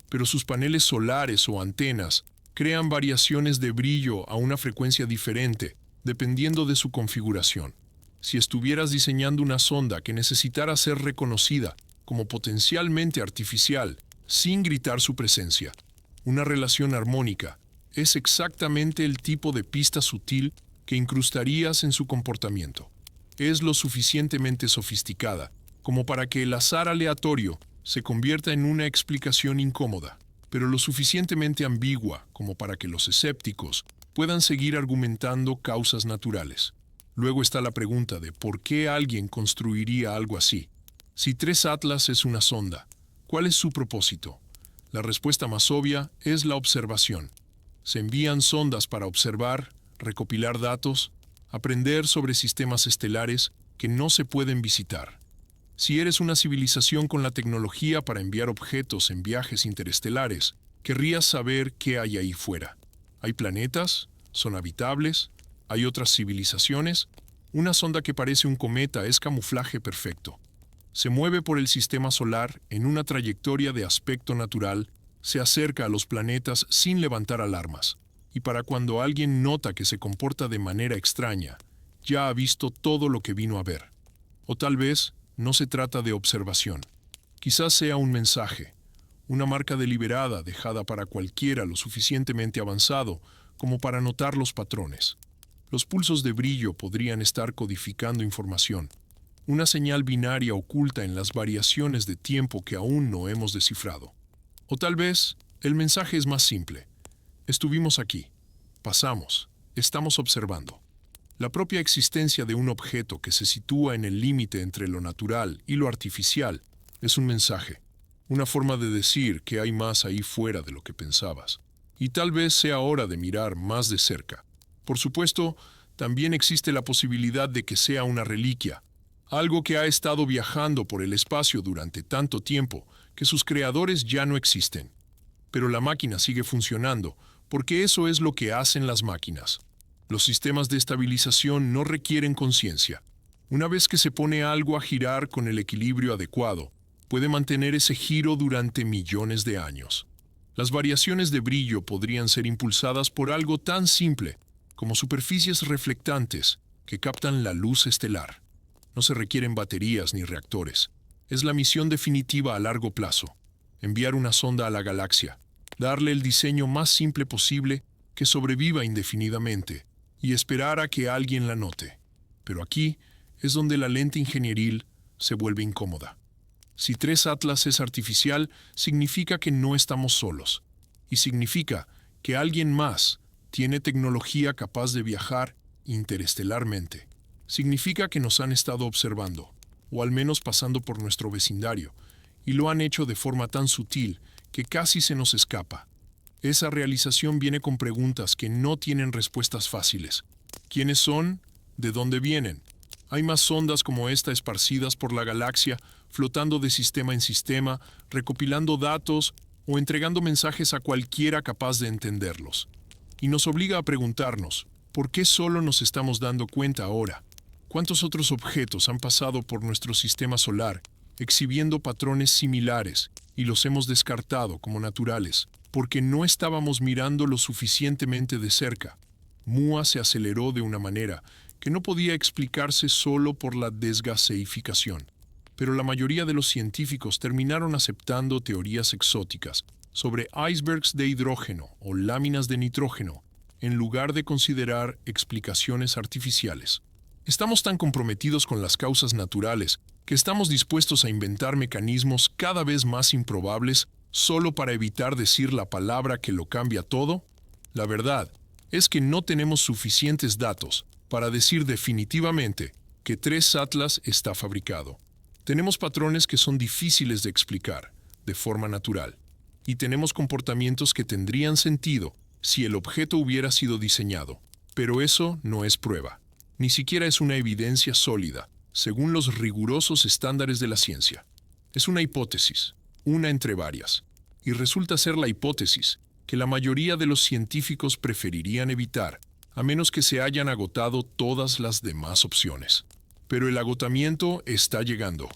pero sus paneles solares o antenas crean variaciones de brillo a una frecuencia diferente, dependiendo de su configuración. Si estuvieras diseñando una sonda que necesitara ser reconocida como potencialmente artificial, sin gritar su presencia, una relación armónica es exactamente el tipo de pista sutil que incrustarías en su comportamiento. Es lo suficientemente sofisticada como para que el azar aleatorio se convierta en una explicación incómoda, pero lo suficientemente ambigua como para que los escépticos puedan seguir argumentando causas naturales. Luego está la pregunta de por qué alguien construiría algo así. Si 3 Atlas es una sonda, ¿cuál es su propósito? La respuesta más obvia es la observación. Se envían sondas para observar, recopilar datos, aprender sobre sistemas estelares que no se pueden visitar. Si eres una civilización con la tecnología para enviar objetos en viajes interestelares, querrías saber qué hay ahí fuera. ¿Hay planetas? ¿Son habitables? ¿Hay otras civilizaciones? Una sonda que parece un cometa es camuflaje perfecto. Se mueve por el sistema solar en una trayectoria de aspecto natural, se acerca a los planetas sin levantar alarmas, y para cuando alguien nota que se comporta de manera extraña, ya ha visto todo lo que vino a ver. O tal vez no se trata de observación. Quizás sea un mensaje, una marca deliberada dejada para cualquiera lo suficientemente avanzado como para notar los patrones. Los pulsos de brillo podrían estar codificando información, una señal binaria oculta en las variaciones de tiempo que aún no hemos descifrado. O tal vez el mensaje es más simple. Estuvimos aquí, pasamos, estamos observando. La propia existencia de un objeto que se sitúa en el límite entre lo natural y lo artificial es un mensaje, una forma de decir que hay más ahí fuera de lo que pensabas. Y tal vez sea hora de mirar más de cerca. Por supuesto, también existe la posibilidad de que sea una reliquia, algo que ha estado viajando por el espacio durante tanto tiempo que sus creadores ya no existen. Pero la máquina sigue funcionando, porque eso es lo que hacen las máquinas. Los sistemas de estabilización no requieren conciencia. Una vez que se pone algo a girar con el equilibrio adecuado, puede mantener ese giro durante millones de años. Las variaciones de brillo podrían ser impulsadas por algo tan simple como superficies reflectantes que captan la luz estelar. No se requieren baterías ni reactores. Es la misión definitiva a largo plazo. Enviar una sonda a la galaxia, darle el diseño más simple posible que sobreviva indefinidamente y esperar a que alguien la note. Pero aquí es donde la lente ingenieril se vuelve incómoda. Si 3 Atlas es artificial, significa que no estamos solos. Y significa que alguien más tiene tecnología capaz de viajar interestelarmente. Significa que nos han estado observando, o al menos pasando por nuestro vecindario, y lo han hecho de forma tan sutil que casi se nos escapa. Esa realización viene con preguntas que no tienen respuestas fáciles. ¿Quiénes son? ¿De dónde vienen? Hay más sondas como esta esparcidas por la galaxia, flotando de sistema en sistema, recopilando datos o entregando mensajes a cualquiera capaz de entenderlos. Y nos obliga a preguntarnos, ¿por qué solo nos estamos dando cuenta ahora? ¿Cuántos otros objetos han pasado por nuestro sistema solar, exhibiendo patrones similares, y los hemos descartado como naturales, porque no estábamos mirando lo suficientemente de cerca? MUA se aceleró de una manera que no podía explicarse solo por la desgaseificación. Pero la mayoría de los científicos terminaron aceptando teorías exóticas sobre icebergs de hidrógeno o láminas de nitrógeno, en lugar de considerar explicaciones artificiales. Estamos tan comprometidos con las causas naturales que estamos dispuestos a inventar mecanismos cada vez más improbables solo para evitar decir la palabra que lo cambia todo. La verdad es que no tenemos suficientes datos para decir definitivamente que 3 Atlas está fabricado. Tenemos patrones que son difíciles de explicar de forma natural, y tenemos comportamientos que tendrían sentido si el objeto hubiera sido diseñado, pero eso no es prueba, ni siquiera es una evidencia sólida, según los rigurosos estándares de la ciencia. Es una hipótesis, una entre varias, y resulta ser la hipótesis que la mayoría de los científicos preferirían evitar, a menos que se hayan agotado todas las demás opciones. Pero el agotamiento está llegando.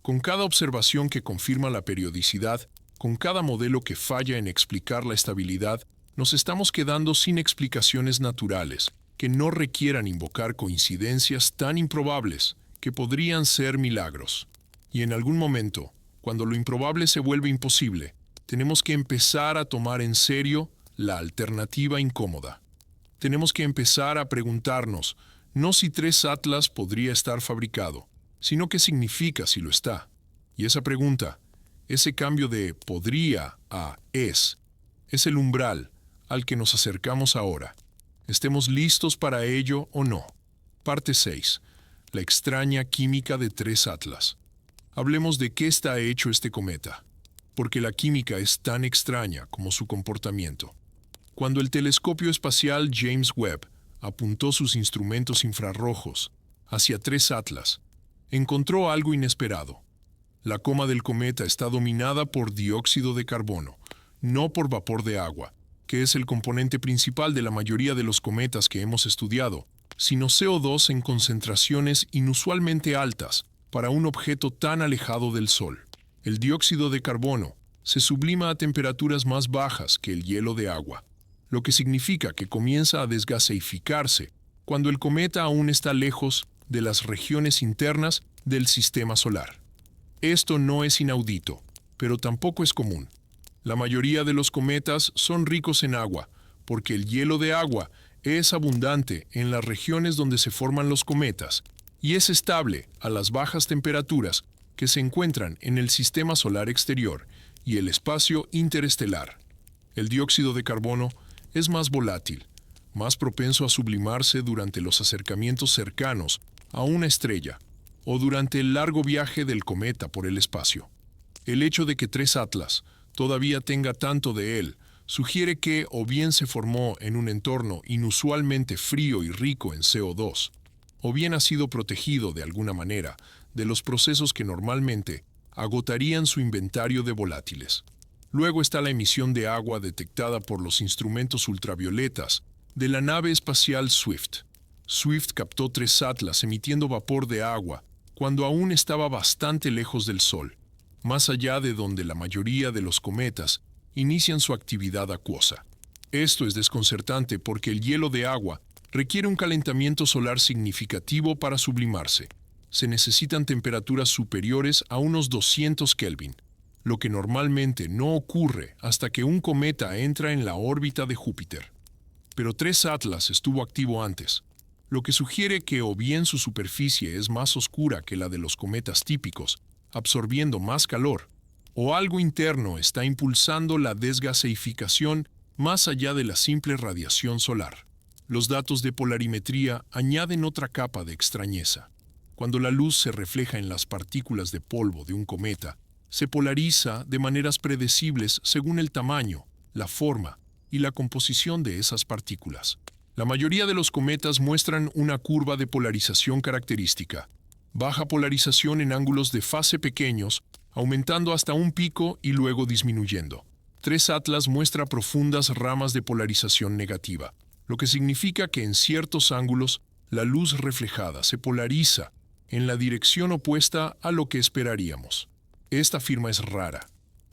Con cada observación que confirma la periodicidad, con cada modelo que falla en explicar la estabilidad, nos estamos quedando sin explicaciones naturales que no requieran invocar coincidencias tan improbables que podrían ser milagros. Y en algún momento, cuando lo improbable se vuelve imposible, tenemos que empezar a tomar en serio la alternativa incómoda. Tenemos que empezar a preguntarnos, no si 3 Atlas podría estar fabricado, sino qué significa si lo está. Y esa pregunta, ese cambio de podría a es el umbral al que nos acercamos ahora. Estemos listos para ello o no. Parte 6. La extraña química de 3 Atlas. Hablemos de qué está hecho este cometa, porque la química es tan extraña como su comportamiento. Cuando el telescopio espacial James Webb apuntó sus instrumentos infrarrojos hacia 3 Atlas, encontró algo inesperado. La coma del cometa está dominada por dióxido de carbono, no por vapor de agua, que es el componente principal de la mayoría de los cometas que hemos estudiado, sino CO2 en concentraciones inusualmente altas para un objeto tan alejado del Sol. El dióxido de carbono se sublima a temperaturas más bajas que el hielo de agua, lo que significa que comienza a desgaseificarse cuando el cometa aún está lejos de las regiones internas del sistema solar. Esto no es inaudito, pero tampoco es común. La mayoría de los cometas son ricos en agua, porque el hielo de agua es abundante en las regiones donde se forman los cometas y es estable a las bajas temperaturas que se encuentran en el sistema solar exterior y el espacio interestelar. El dióxido de carbono es más volátil, más propenso a sublimarse durante los acercamientos cercanos a una estrella o durante el largo viaje del cometa por el espacio. El hecho de que 3 Atlas todavía tenga tanto de él sugiere que o bien se formó en un entorno inusualmente frío y rico en CO2, o bien ha sido protegido de alguna manera de los procesos que normalmente agotarían su inventario de volátiles. Luego está la emisión de agua detectada por los instrumentos ultravioletas de la nave espacial Swift. Swift captó 3 Atlas emitiendo vapor de agua cuando aún estaba bastante lejos del Sol, más allá de donde la mayoría de los cometas inician su actividad acuosa. Esto es desconcertante porque el hielo de agua requiere un calentamiento solar significativo para sublimarse. Se necesitan temperaturas superiores a unos 200 Kelvin, lo que normalmente no ocurre hasta que un cometa entra en la órbita de Júpiter. Pero 3 Atlas estuvo activo antes, lo que sugiere que o bien su superficie es más oscura que la de los cometas típicos, absorbiendo más calor, o algo interno está impulsando la desgaseificación más allá de la simple radiación solar. Los datos de polarimetría añaden otra capa de extrañeza. Cuando la luz se refleja en las partículas de polvo de un cometa, se polariza de maneras predecibles según el tamaño, la forma y la composición de esas partículas. La mayoría de los cometas muestran una curva de polarización característica. Baja polarización en ángulos de fase pequeños, aumentando hasta un pico y luego disminuyendo. 3 Atlas muestra profundas ramas de polarización negativa, lo que significa que en ciertos ángulos la luz reflejada se polariza en la dirección opuesta a lo que esperaríamos. Esta firma es rara,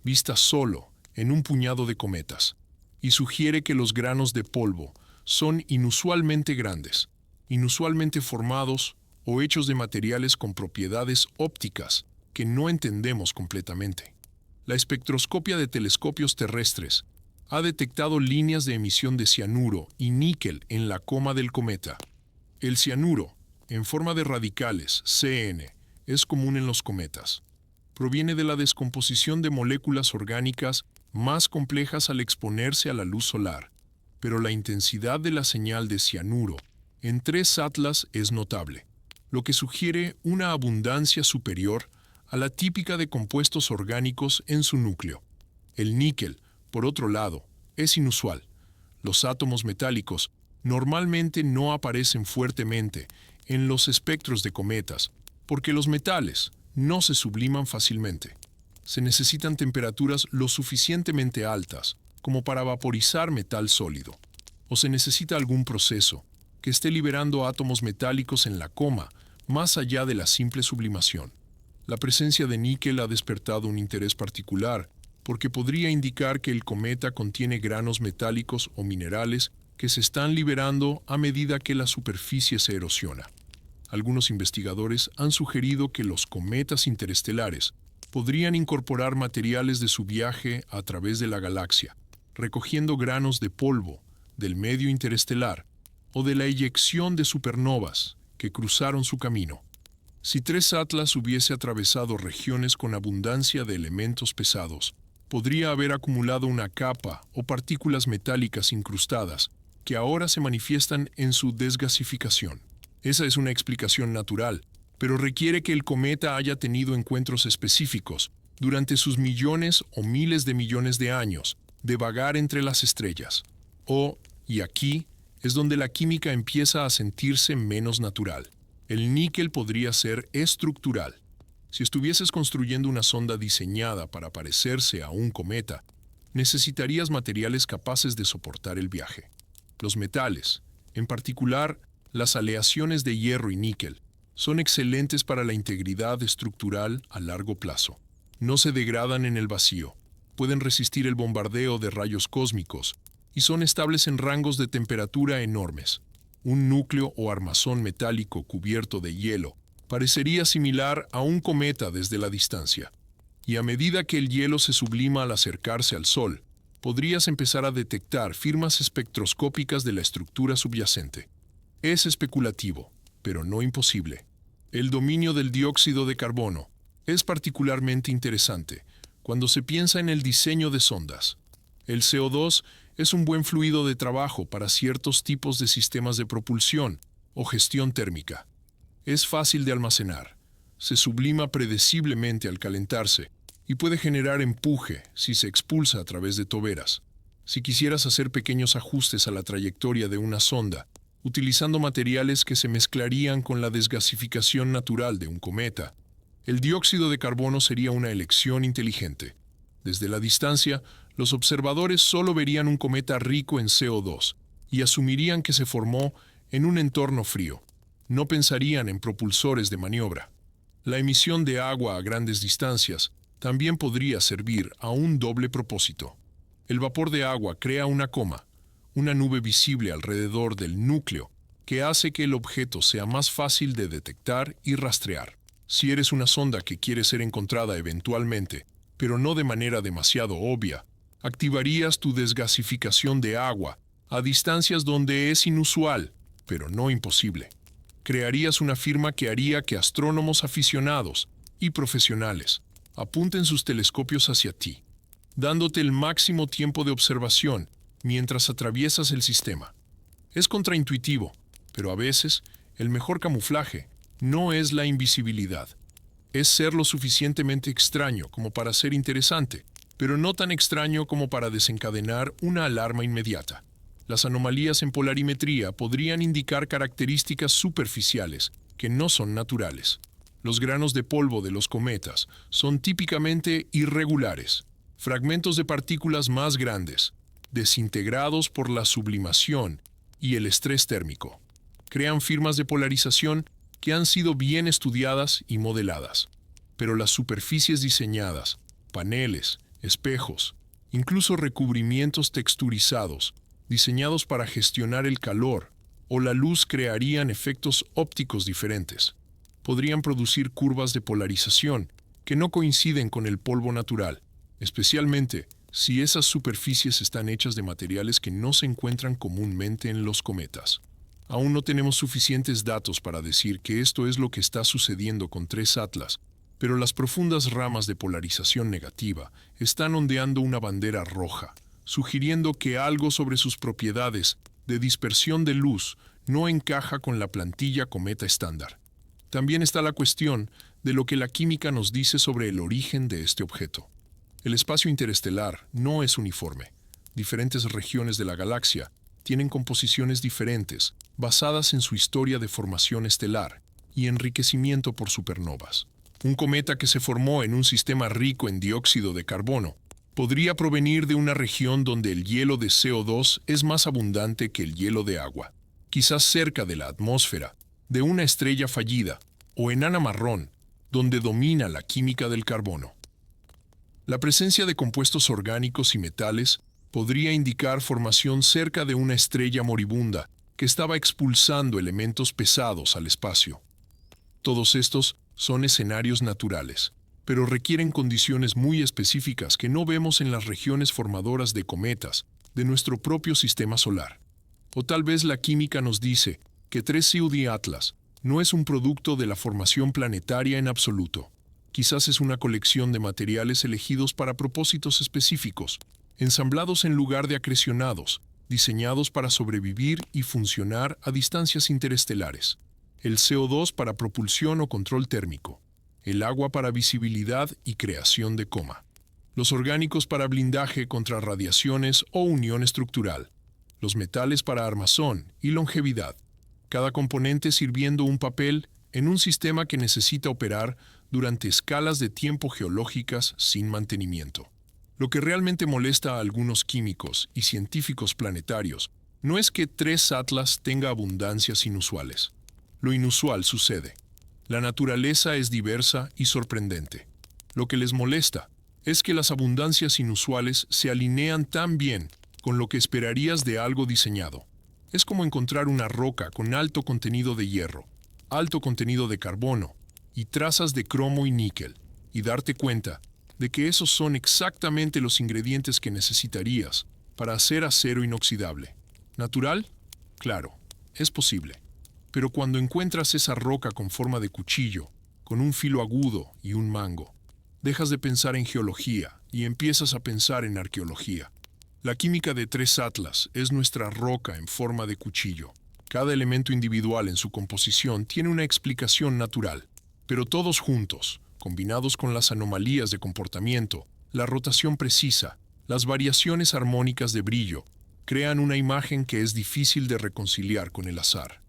vista solo en un puñado de cometas, y sugiere que los granos de polvo son inusualmente grandes, inusualmente formados o hechos de materiales con propiedades ópticas que no entendemos completamente. La espectroscopia de telescopios terrestres ha detectado líneas de emisión de cianuro y níquel en la coma del cometa. El cianuro, en forma de radicales, CN, es común en los cometas. Proviene de la descomposición de moléculas orgánicas más complejas al exponerse a la luz solar, pero la intensidad de la señal de cianuro en 3 Atlas es notable, lo que sugiere una abundancia superior a la típica de compuestos orgánicos en su núcleo. El níquel, por otro lado, es inusual. Los átomos metálicos normalmente no aparecen fuertemente en los espectros de cometas, porque los metales no se subliman fácilmente. Se necesitan temperaturas lo suficientemente altas como para vaporizar metal sólido, o se necesita algún proceso que esté liberando átomos metálicos en la coma más allá de la simple sublimación. La presencia de níquel ha despertado un interés particular porque podría indicar que el cometa contiene granos metálicos o minerales que se están liberando a medida que la superficie se erosiona. Algunos investigadores han sugerido que los cometas interestelares podrían incorporar materiales de su viaje a través de la galaxia, recogiendo granos de polvo del medio interestelar o de la eyección de supernovas que cruzaron su camino. Si 3 Atlas hubiese atravesado regiones con abundancia de elementos pesados, podría haber acumulado una capa o partículas metálicas incrustadas que ahora se manifiestan en su desgasificación. Esa es una explicación natural, pero requiere que el cometa haya tenido encuentros específicos durante sus millones o miles de millones de años de vagar entre las estrellas. Y aquí es donde la química empieza a sentirse menos natural. El níquel podría ser estructural. Si estuvieses construyendo una sonda diseñada para parecerse a un cometa, necesitarías materiales capaces de soportar el viaje. Los metales, en particular las aleaciones de hierro y níquel, son excelentes para la integridad estructural a largo plazo. No se degradan en el vacío, pueden resistir el bombardeo de rayos cósmicos y son estables en rangos de temperatura enormes. Un núcleo o armazón metálico cubierto de hielo parecería similar a un cometa desde la distancia. Y a medida que el hielo se sublima al acercarse al Sol, podrías empezar a detectar firmas espectroscópicas de la estructura subyacente. Es especulativo, pero no imposible. El dominio del dióxido de carbono es particularmente interesante cuando se piensa en el diseño de sondas. El CO2 es un buen fluido de trabajo para ciertos tipos de sistemas de propulsión o gestión térmica. Es fácil de almacenar, se sublima predeciblemente al calentarse y puede generar empuje si se expulsa a través de toberas. Si quisieras hacer pequeños ajustes a la trayectoria de una sonda, utilizando materiales que se mezclarían con la desgasificación natural de un cometa, el dióxido de carbono sería una elección inteligente. Desde la distancia, los observadores solo verían un cometa rico en CO2 y asumirían que se formó en un entorno frío. No pensarían en propulsores de maniobra. La emisión de agua a grandes distancias también podría servir a un doble propósito. El vapor de agua crea una coma, una nube visible alrededor del núcleo, que hace que el objeto sea más fácil de detectar y rastrear. Si eres una sonda que quiere ser encontrada eventualmente, pero no de manera demasiado obvia, activarías tu desgasificación de agua a distancias donde es inusual, pero no imposible. Crearías una firma que haría que astrónomos aficionados y profesionales apunten sus telescopios hacia ti, dándote el máximo tiempo de observación mientras atraviesas el sistema. Es contraintuitivo, pero a veces el mejor camuflaje no es la invisibilidad. Es ser lo suficientemente extraño como para ser interesante, pero no tan extraño como para desencadenar una alarma inmediata. Las anomalías en polarimetría podrían indicar características superficiales que no son naturales. Los granos de polvo de los cometas son típicamente irregulares, fragmentos de partículas más grandes, desintegrados por la sublimación y el estrés térmico. Crean firmas de polarización que han sido bien estudiadas y modeladas. Pero las superficies diseñadas, paneles, espejos, incluso recubrimientos texturizados, diseñados para gestionar el calor o la luz crearían efectos ópticos diferentes. Podrían producir curvas de polarización que no coinciden con el polvo natural, especialmente si esas superficies están hechas de materiales que no se encuentran comúnmente en los cometas. Aún no tenemos suficientes datos para decir que esto es lo que está sucediendo con 3 Atlas, pero las profundas ramas de polarización negativa están ondeando una bandera roja, sugiriendo que algo sobre sus propiedades de dispersión de luz no encaja con la plantilla cometa estándar. También está la cuestión de lo que la química nos dice sobre el origen de este objeto. El espacio interestelar no es uniforme. Diferentes regiones de la galaxia tienen composiciones diferentes, basadas en su historia de formación estelar y enriquecimiento por supernovas. Un cometa que se formó en un sistema rico en dióxido de carbono podría provenir de una región donde el hielo de CO2 es más abundante que el hielo de agua, quizás cerca de la atmósfera de una estrella fallida o enana marrón, donde domina la química del carbono. La presencia de compuestos orgánicos y metales podría indicar formación cerca de una estrella moribunda que estaba expulsando elementos pesados al espacio. Todos estos son escenarios naturales, pero requieren condiciones muy específicas que no vemos en las regiones formadoras de cometas de nuestro propio sistema solar. O tal vez la química nos dice que 3 Cygni Atlas no es un producto de la formación planetaria en absoluto. Quizás es una colección de materiales elegidos para propósitos específicos, ensamblados en lugar de acrecionados, diseñados para sobrevivir y funcionar a distancias interestelares. El CO2 para propulsión o control térmico, el agua para visibilidad y creación de coma, los orgánicos para blindaje contra radiaciones o unión estructural, los metales para armazón y longevidad, cada componente sirviendo un papel en un sistema que necesita operar durante escalas de tiempo geológicas sin mantenimiento. Lo que realmente molesta a algunos químicos y científicos planetarios no es que 3 Atlas tenga abundancias inusuales. Lo inusual sucede. La naturaleza es diversa y sorprendente. Lo que les molesta es que las abundancias inusuales se alinean tan bien con lo que esperarías de algo diseñado. Es como encontrar una roca con alto contenido de hierro, alto contenido de carbono y trazas de cromo y níquel, y darte cuenta de que esos son exactamente los ingredientes que necesitarías para hacer acero inoxidable. ¿Natural? Claro, es posible. Pero cuando encuentras esa roca con forma de cuchillo, con un filo agudo y un mango, dejas de pensar en geología y empiezas a pensar en arqueología. La química de 3 Atlas es nuestra roca en forma de cuchillo. Cada elemento individual en su composición tiene una explicación natural, pero todos juntos, combinados con las anomalías de comportamiento, la rotación precisa, las variaciones armónicas de brillo, crean una imagen que es difícil de reconciliar con el azar.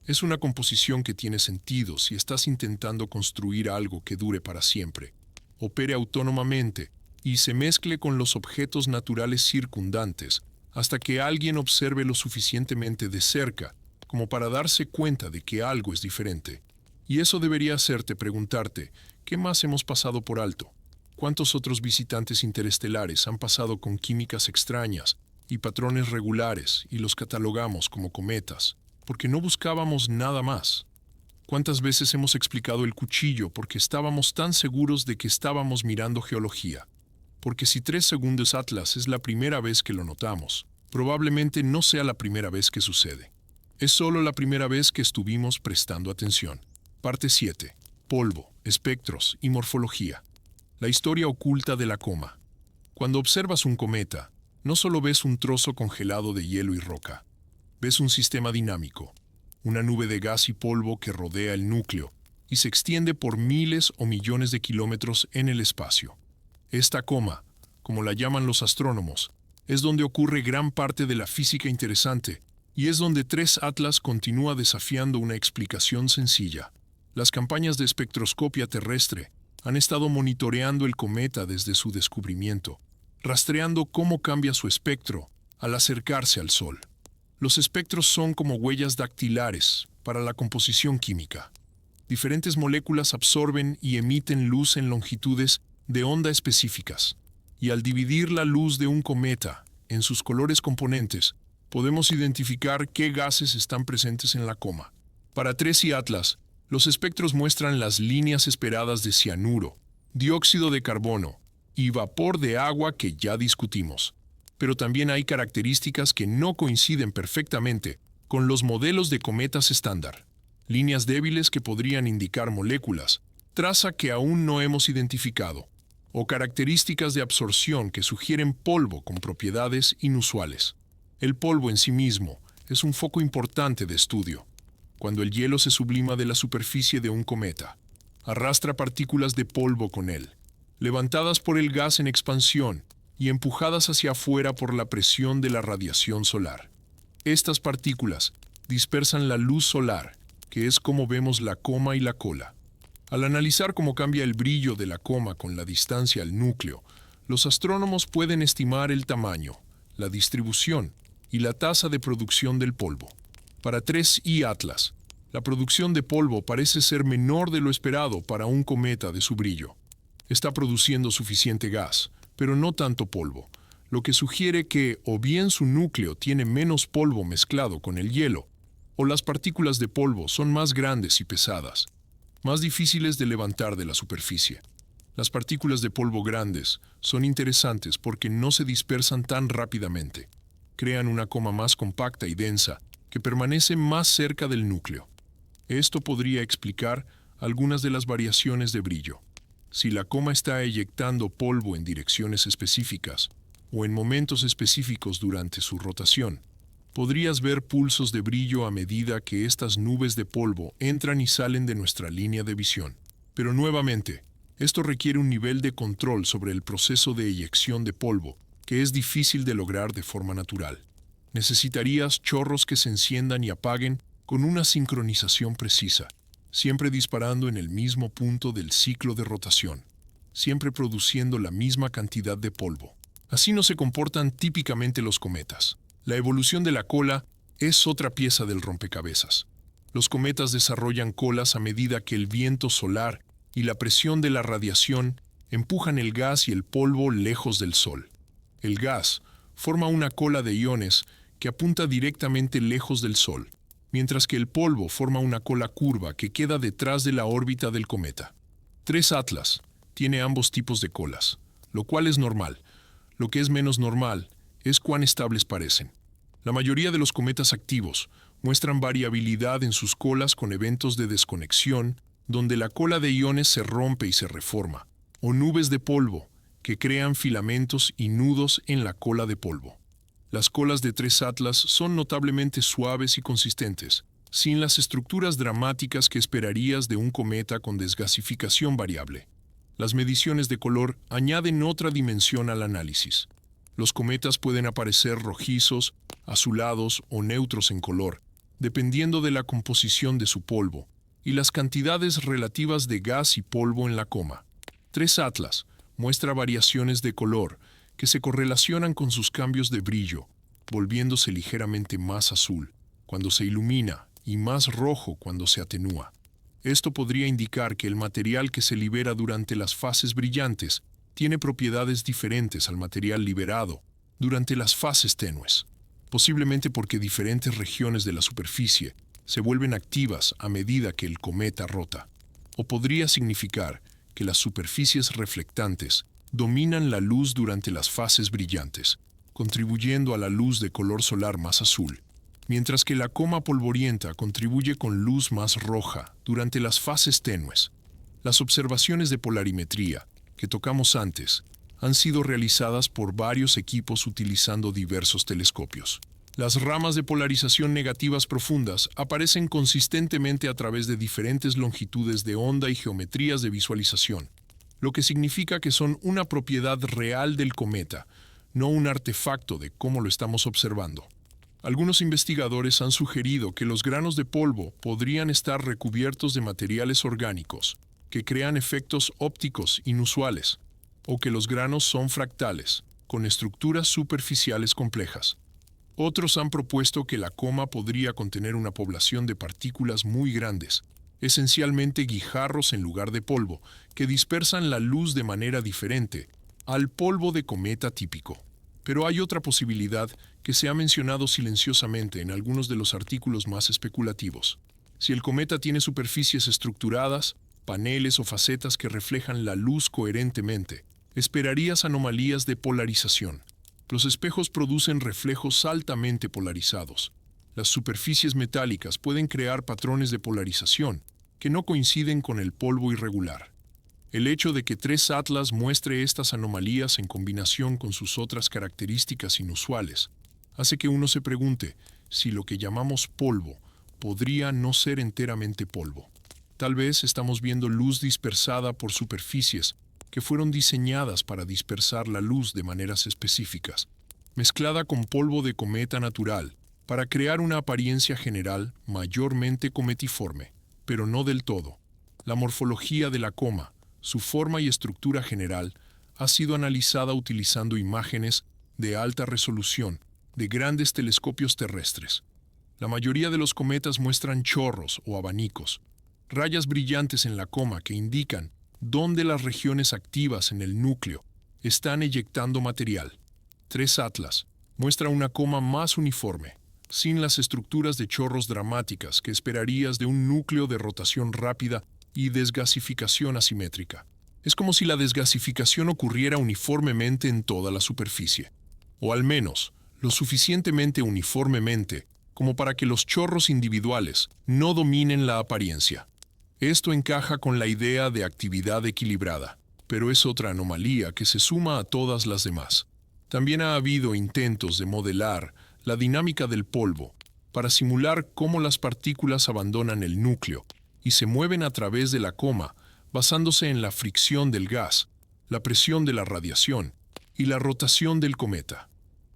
Es una composición que tiene sentido si estás intentando construir algo que dure para siempre, opere autónomamente y se mezcle con los objetos naturales circundantes hasta que alguien observe lo suficientemente de cerca como para darse cuenta de que algo es diferente. Y eso debería hacerte preguntarte, ¿qué más hemos pasado por alto? ¿Cuántos otros visitantes interestelares han pasado con químicas extrañas y patrones regulares y los catalogamos como cometas, porque no buscábamos nada más? ¿Cuántas veces hemos explicado el cuchillo porque estábamos tan seguros de que estábamos mirando geología? Porque si 3 segundos Atlas es la primera vez que lo notamos, probablemente no sea la primera vez que sucede. Es solo la primera vez que estuvimos prestando atención. Parte 7. Polvo, espectros y morfología. La historia oculta de la coma. Cuando observas un cometa, no solo ves un trozo congelado de hielo y roca. Ves un sistema dinámico, una nube de gas y polvo que rodea el núcleo y se extiende por miles o millones de kilómetros en el espacio. Esta coma, como la llaman los astrónomos, es donde ocurre gran parte de la física interesante y es donde 3 Atlas continúa desafiando una explicación sencilla. Las campañas de espectroscopia terrestre han estado monitoreando el cometa desde su descubrimiento, rastreando cómo cambia su espectro al acercarse al Sol. Los espectros son como huellas dactilares para la composición química. Diferentes moléculas absorben y emiten luz en longitudes de onda específicas, y al dividir la luz de un cometa en sus colores componentes, podemos identificar qué gases están presentes en la coma. Para 3 y Atlas, los espectros muestran las líneas esperadas de cianuro, dióxido de carbono y vapor de agua que ya discutimos. Pero también hay características que no coinciden perfectamente con los modelos de cometas estándar. Líneas débiles que podrían indicar moléculas, traza que aún no hemos identificado, o características de absorción que sugieren polvo con propiedades inusuales. El polvo en sí mismo es un foco importante de estudio. Cuando el hielo se sublima de la superficie de un cometa, arrastra partículas de polvo con él, levantadas por el gas en expansión y empujadas hacia afuera por la presión de la radiación solar. Estas partículas dispersan la luz solar, que es como vemos la coma y la cola. Al analizar cómo cambia el brillo de la coma con la distancia al núcleo, los astrónomos pueden estimar el tamaño, la distribución y la tasa de producción del polvo. Para 3 y Atlas, la producción de polvo parece ser menor de lo esperado para un cometa de su brillo. Está produciendo suficiente gas, pero no tanto polvo, lo que sugiere que o bien su núcleo tiene menos polvo mezclado con el hielo, o las partículas de polvo son más grandes y pesadas, más difíciles de levantar de la superficie. Las partículas de polvo grandes son interesantes porque no se dispersan tan rápidamente. Crean una coma más compacta y densa que permanece más cerca del núcleo. Esto podría explicar algunas de las variaciones de brillo. Si la coma está eyectando polvo en direcciones específicas o en momentos específicos durante su rotación, podrías ver pulsos de brillo a medida que estas nubes de polvo entran y salen de nuestra línea de visión. Pero nuevamente, esto requiere un nivel de control sobre el proceso de eyección de polvo que es difícil de lograr de forma natural. Necesitarías chorros que se enciendan y apaguen con una sincronización precisa. siempre disparando en el mismo punto del ciclo de rotación, siempre produciendo la misma cantidad de polvo. Así no se comportan típicamente los cometas. La evolución de la cola es otra pieza del rompecabezas. Los cometas desarrollan colas a medida que el viento solar y la presión de la radiación empujan el gas y el polvo lejos del Sol. El gas forma una cola de iones que apunta directamente lejos del Sol, mientras que el polvo forma una cola curva que queda detrás de la órbita del cometa. 3 Atlas tiene ambos tipos de colas, lo cual es normal. Lo que es menos normal es cuán estables parecen. La mayoría de los cometas activos muestran variabilidad en sus colas con eventos de desconexión, donde la cola de iones se rompe y se reforma, o nubes de polvo que crean filamentos y nudos en la cola de polvo. Las colas de 3 Atlas son notablemente suaves y consistentes, sin las estructuras dramáticas que esperarías de un cometa con desgasificación variable. Las mediciones de color añaden otra dimensión al análisis. Los cometas pueden aparecer rojizos, azulados o neutros en color, dependiendo de la composición de su polvo y las cantidades relativas de gas y polvo en la coma. 3 Atlas muestra variaciones de color que se correlacionan con sus cambios de brillo, volviéndose ligeramente más azul cuando se ilumina y más rojo cuando se atenúa. Esto podría indicar que el material que se libera durante las fases brillantes tiene propiedades diferentes al material liberado durante las fases tenues, posiblemente porque diferentes regiones de la superficie se vuelven activas a medida que el cometa rota. O podría significar que las superficies reflectantes dominan la luz durante las fases brillantes, contribuyendo a la luz de color solar más azul, mientras que la coma polvorienta contribuye con luz más roja durante las fases tenues. Las observaciones de polarimetría que tocamos antes han sido realizadas por varios equipos utilizando diversos telescopios. Las ramas de polarización negativas profundas aparecen consistentemente a través de diferentes longitudes de onda y geometrías de visualización, lo que significa que son una propiedad real del cometa, no un artefacto de cómo lo estamos observando. Algunos investigadores han sugerido que los granos de polvo podrían estar recubiertos de materiales orgánicos que crean efectos ópticos inusuales, o que los granos son fractales, con estructuras superficiales complejas. Otros han propuesto que la coma podría contener una población de partículas muy grandes, esencialmente guijarros en lugar de polvo, que dispersan la luz de manera diferente al polvo de cometa típico. Pero hay otra posibilidad que se ha mencionado silenciosamente en algunos de los artículos más especulativos. Si el cometa tiene superficies estructuradas, paneles o facetas que reflejan la luz coherentemente, esperarías anomalías de polarización. Los espejos producen reflejos altamente polarizados. Las superficies metálicas pueden crear patrones de polarización que no coinciden con el polvo irregular. El hecho de que 3 Atlas muestre estas anomalías en combinación con sus otras características inusuales hace que uno se pregunte si lo que llamamos polvo podría no ser enteramente polvo. Tal vez estamos viendo luz dispersada por superficies que fueron diseñadas para dispersar la luz de maneras específicas, mezclada con polvo de cometa natural, para crear una apariencia general mayormente cometiforme, pero no del todo. La morfología de la coma, su forma y estructura general, ha sido analizada utilizando imágenes de alta resolución de grandes telescopios terrestres. La mayoría de los cometas muestran chorros o abanicos, rayas brillantes en la coma que indican dónde las regiones activas en el núcleo están eyectando material. 3 Atlas muestra una coma más uniforme, sin las estructuras de chorros dramáticas que esperarías de un núcleo de rotación rápida y desgasificación asimétrica. Es como si la desgasificación ocurriera uniformemente en toda la superficie, o al menos lo suficientemente uniformemente como para que los chorros individuales no dominen la apariencia. Esto encaja con la idea de actividad equilibrada, pero es otra anomalía que se suma a todas las demás. También ha habido intentos de modelar la dinámica del polvo para simular cómo las partículas abandonan el núcleo y se mueven a través de la coma basándose en la fricción del gas, la presión de la radiación y la rotación del cometa.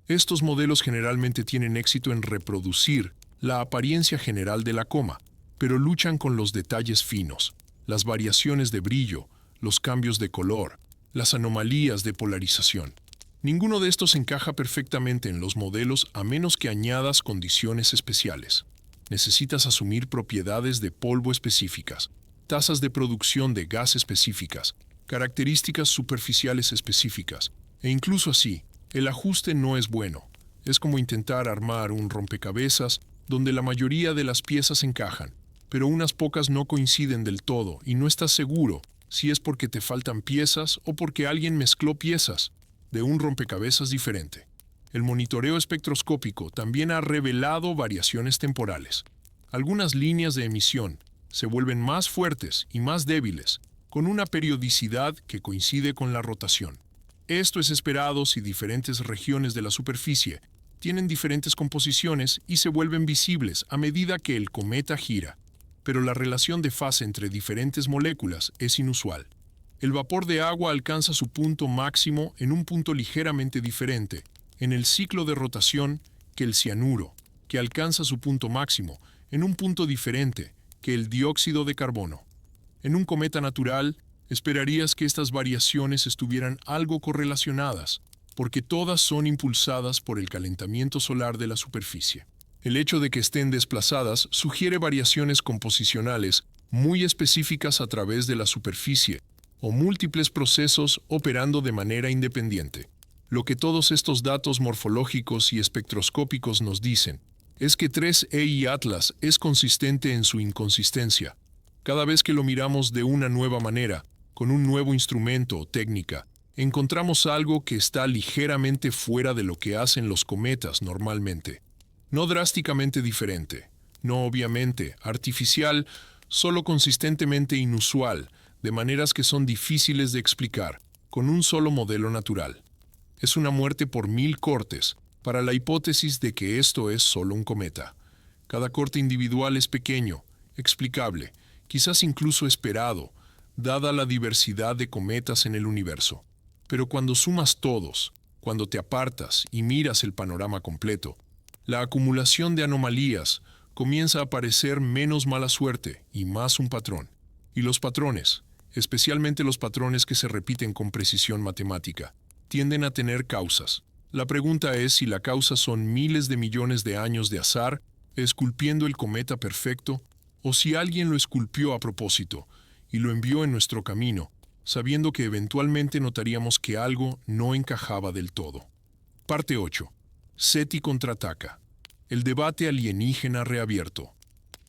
Estos modelos generalmente tienen éxito en reproducir la apariencia general de la coma, pero luchan con los detalles finos, las variaciones de brillo, los cambios de color, las anomalías de polarización. Ninguno de estos encaja perfectamente en los modelos a menos que añadas condiciones especiales. Necesitas asumir propiedades de polvo específicas, tasas de producción de gas específicas, características superficiales específicas, e incluso así, el ajuste no es bueno. Es como intentar armar un rompecabezas donde la mayoría de las piezas encajan, pero unas pocas no coinciden del todo y no estás seguro si es porque te faltan piezas o porque alguien mezcló piezas de un rompecabezas diferente. El monitoreo espectroscópico también ha revelado variaciones temporales. Algunas líneas de emisión se vuelven más fuertes y más débiles, con una periodicidad que coincide con la rotación. Esto es esperado si diferentes regiones de la superficie tienen diferentes composiciones y se vuelven visibles a medida que el cometa gira. Pero la relación de fase entre diferentes moléculas es inusual. El vapor de agua alcanza su punto máximo en un punto ligeramente diferente en el ciclo de rotación que el cianuro, que alcanza su punto máximo en un punto diferente que el dióxido de carbono. En un cometa natural, esperarías que estas variaciones estuvieran algo correlacionadas, porque todas son impulsadas por el calentamiento solar de la superficie. El hecho de que estén desplazadas sugiere variaciones composicionales muy específicas a través de la superficie o múltiples procesos operando de manera independiente. Lo que todos estos datos morfológicos y espectroscópicos nos dicen es que 3E Atlas es consistente en su inconsistencia. Cada vez que lo miramos de una nueva manera, con un nuevo instrumento o técnica, encontramos algo que está ligeramente fuera de lo que hacen los cometas normalmente. No drásticamente diferente, no obviamente artificial, solo consistentemente inusual, de maneras que son difíciles de explicar, con un solo modelo natural. Es una muerte por 1000 cortes, para la hipótesis de que esto es solo un cometa. Cada corte individual es pequeño, explicable, quizás incluso esperado, dada la diversidad de cometas en el universo. Pero cuando sumas todos, cuando te apartas y miras el panorama completo, la acumulación de anomalías comienza a parecer menos mala suerte y más un patrón. Y los patrones, especialmente los patrones que se repiten con precisión matemática, tienden a tener causas. La pregunta es si la causa son miles de millones de años de azar esculpiendo el cometa perfecto, o si alguien lo esculpió a propósito y lo envió en nuestro camino, sabiendo que eventualmente notaríamos que algo no encajaba del todo. Parte 8. SETI contraataca. El debate alienígena reabierto.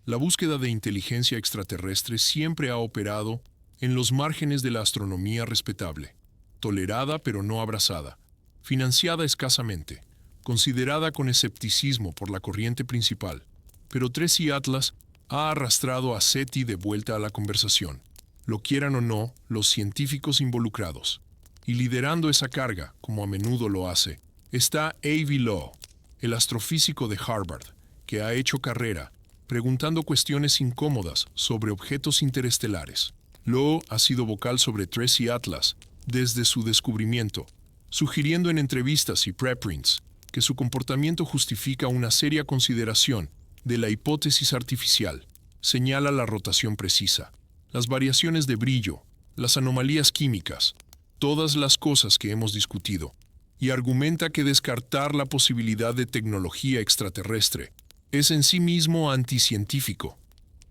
La búsqueda de inteligencia extraterrestre siempre ha operado en los márgenes de la astronomía respetable, tolerada pero no abrazada, financiada escasamente, considerada con escepticismo por la corriente principal, pero 3i Atlas ha arrastrado a SETI de vuelta a la conversación, lo quieran o no los científicos involucrados. Y liderando esa carga, como a menudo lo hace, está Avi Loeb, el astrofísico de Harvard, que ha hecho carrera preguntando cuestiones incómodas sobre objetos interestelares. Loeb ha sido vocal sobre 3i Atlas desde su descubrimiento, sugiriendo en entrevistas y preprints que su comportamiento justifica una seria consideración de la hipótesis artificial. Señala la rotación precisa, las variaciones de brillo, las anomalías químicas, todas las cosas que hemos discutido, y argumenta que descartar la posibilidad de tecnología extraterrestre es en sí mismo anticientífico.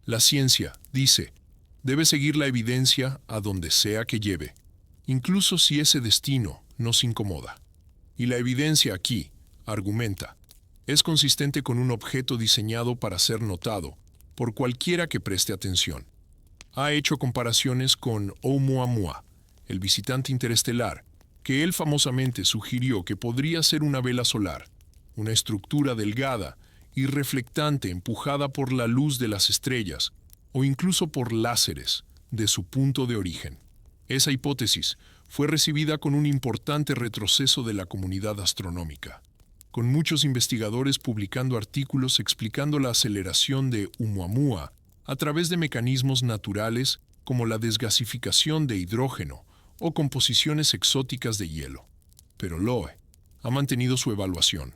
La ciencia, dice, debe seguir la evidencia a donde sea que lleve, incluso si ese destino nos incomoda. Y la evidencia aquí, argumenta, es consistente con un objeto diseñado para ser notado por cualquiera que preste atención. Ha hecho comparaciones con Oumuamua, el visitante interestelar, que él famosamente sugirió que podría ser una vela solar, una estructura delgada y reflectante empujada por la luz de las estrellas o incluso por láseres de su punto de origen. Esa hipótesis fue recibida con un importante retroceso de la comunidad astronómica, con muchos investigadores publicando artículos explicando la aceleración de Oumuamua a través de mecanismos naturales como la desgasificación de hidrógeno o composiciones exóticas de hielo. Pero Loeb ha mantenido su evaluación,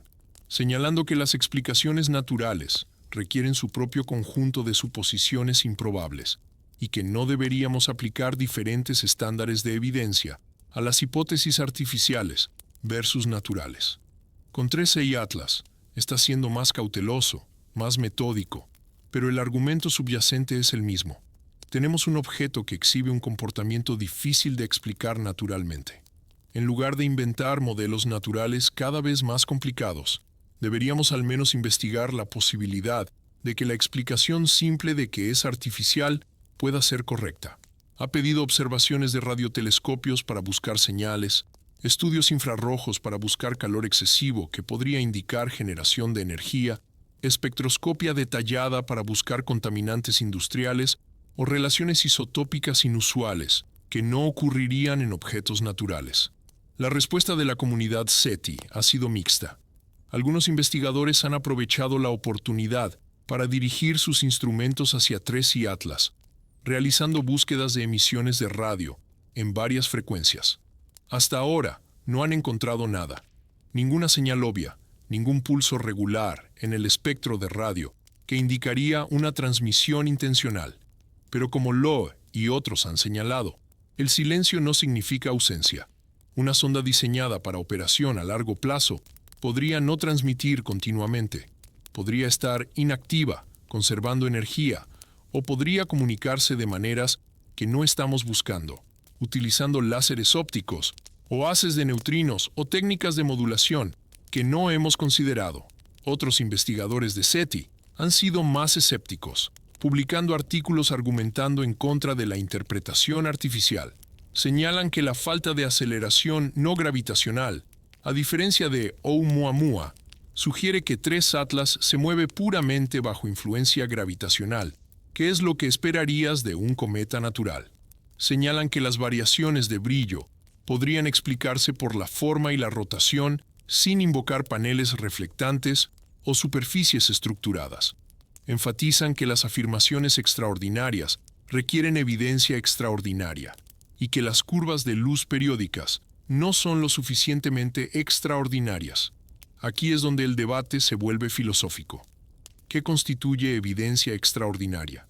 señalando que las explicaciones naturales requieren su propio conjunto de suposiciones improbables, y que no deberíamos aplicar diferentes estándares de evidencia a las hipótesis artificiales versus naturales. Con 13 y Atlas, está siendo más cauteloso, más metódico, pero el argumento subyacente es el mismo. Tenemos un objeto que exhibe un comportamiento difícil de explicar naturalmente. En lugar de inventar modelos naturales cada vez más complicados, deberíamos al menos investigar la posibilidad de que la explicación simple de que es artificial pueda ser correcta. Ha pedido observaciones de radiotelescopios para buscar señales, estudios infrarrojos para buscar calor excesivo que podría indicar generación de energía, espectroscopia detallada para buscar contaminantes industriales o relaciones isotópicas inusuales que no ocurrirían en objetos naturales. La respuesta de la comunidad SETI ha sido mixta. Algunos investigadores han aprovechado la oportunidad para dirigir sus instrumentos hacia 3 y Atlas, realizando búsquedas de emisiones de radio en varias frecuencias. Hasta ahora no han encontrado nada, ninguna señal obvia, ningún pulso regular en el espectro de radio que indicaría una transmisión intencional. Pero como Lowe y otros han señalado, el silencio no significa ausencia. Una sonda diseñada para operación a largo plazo podría no transmitir continuamente, podría estar inactiva, conservando energía, o podría comunicarse de maneras que no estamos buscando, utilizando láseres ópticos, o haces de neutrinos o técnicas de modulación que no hemos considerado. Otros investigadores de SETI han sido más escépticos, publicando artículos argumentando en contra de la interpretación artificial. Señalan que la falta de aceleración no gravitacional, a diferencia de Oumuamua, sugiere que 3 Atlas se mueve puramente bajo influencia gravitacional, que es lo que esperarías de un cometa natural. Señalan que las variaciones de brillo podrían explicarse por la forma y la rotación sin invocar paneles reflectantes o superficies estructuradas. Enfatizan que las afirmaciones extraordinarias requieren evidencia extraordinaria y que las curvas de luz periódicas no son lo suficientemente extraordinarias. Aquí es donde el debate se vuelve filosófico. ¿Qué constituye evidencia extraordinaria?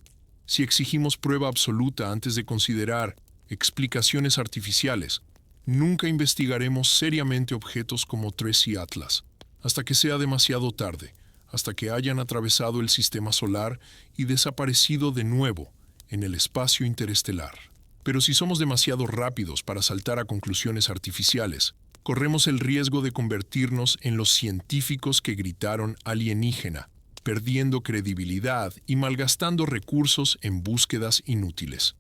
Si exigimos prueba absoluta antes de considerar explicaciones artificiales, nunca investigaremos seriamente objetos como 3 y Atlas, hasta que sea demasiado tarde, hasta que hayan atravesado el sistema solar y desaparecido de nuevo en el espacio interestelar. Pero si somos demasiado rápidos para saltar a conclusiones artificiales, corremos el riesgo de convertirnos en los científicos que gritaron alienígena, perdiendo credibilidad y malgastando recursos en búsquedas inútiles.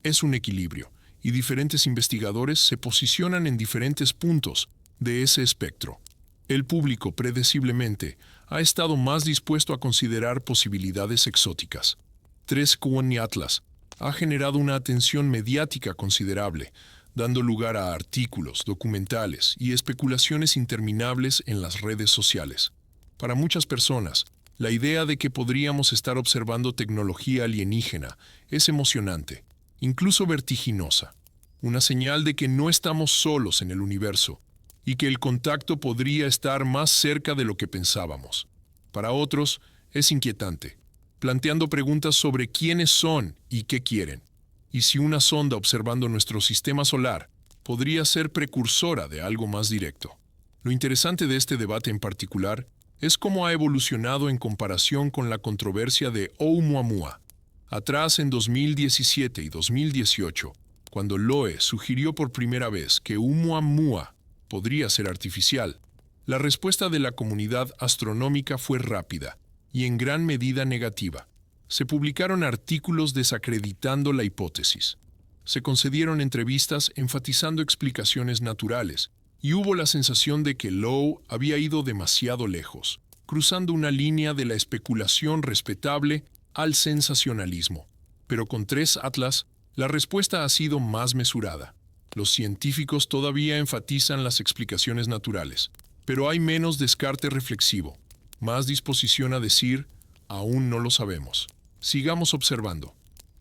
Es un equilibrio, y diferentes investigadores se posicionan en diferentes puntos de ese espectro. El público, predeciblemente, ha estado más dispuesto a considerar posibilidades exóticas. 3 y Atlas ha generado una atención mediática considerable, dando lugar a artículos, documentales y especulaciones interminables en las redes sociales. Para muchas personas, la idea de que podríamos estar observando tecnología alienígena es emocionante, incluso vertiginosa, una señal de que no estamos solos en el universo y que el contacto podría estar más cerca de lo que pensábamos. Para otros, es inquietante, planteando preguntas sobre quiénes son y qué quieren, y si una sonda observando nuestro sistema solar podría ser precursora de algo más directo. Lo interesante de este debate en particular es cómo ha evolucionado en comparación con la controversia de Oumuamua. Atrás, en 2017 y 2018, cuando Lowe sugirió por primera vez que Oumuamua podría ser artificial, la respuesta de la comunidad astronómica fue rápida y en gran medida negativa. Se publicaron artículos desacreditando la hipótesis. Se concedieron entrevistas enfatizando explicaciones naturales, y hubo la sensación de que Lowe había ido demasiado lejos, cruzando una línea de la especulación respetable al sensacionalismo. Pero con 3 Atlas, la respuesta ha sido más mesurada. Los científicos todavía enfatizan las explicaciones naturales, pero hay menos descarte reflexivo, más disposición a decir, aún no lo sabemos. Sigamos observando.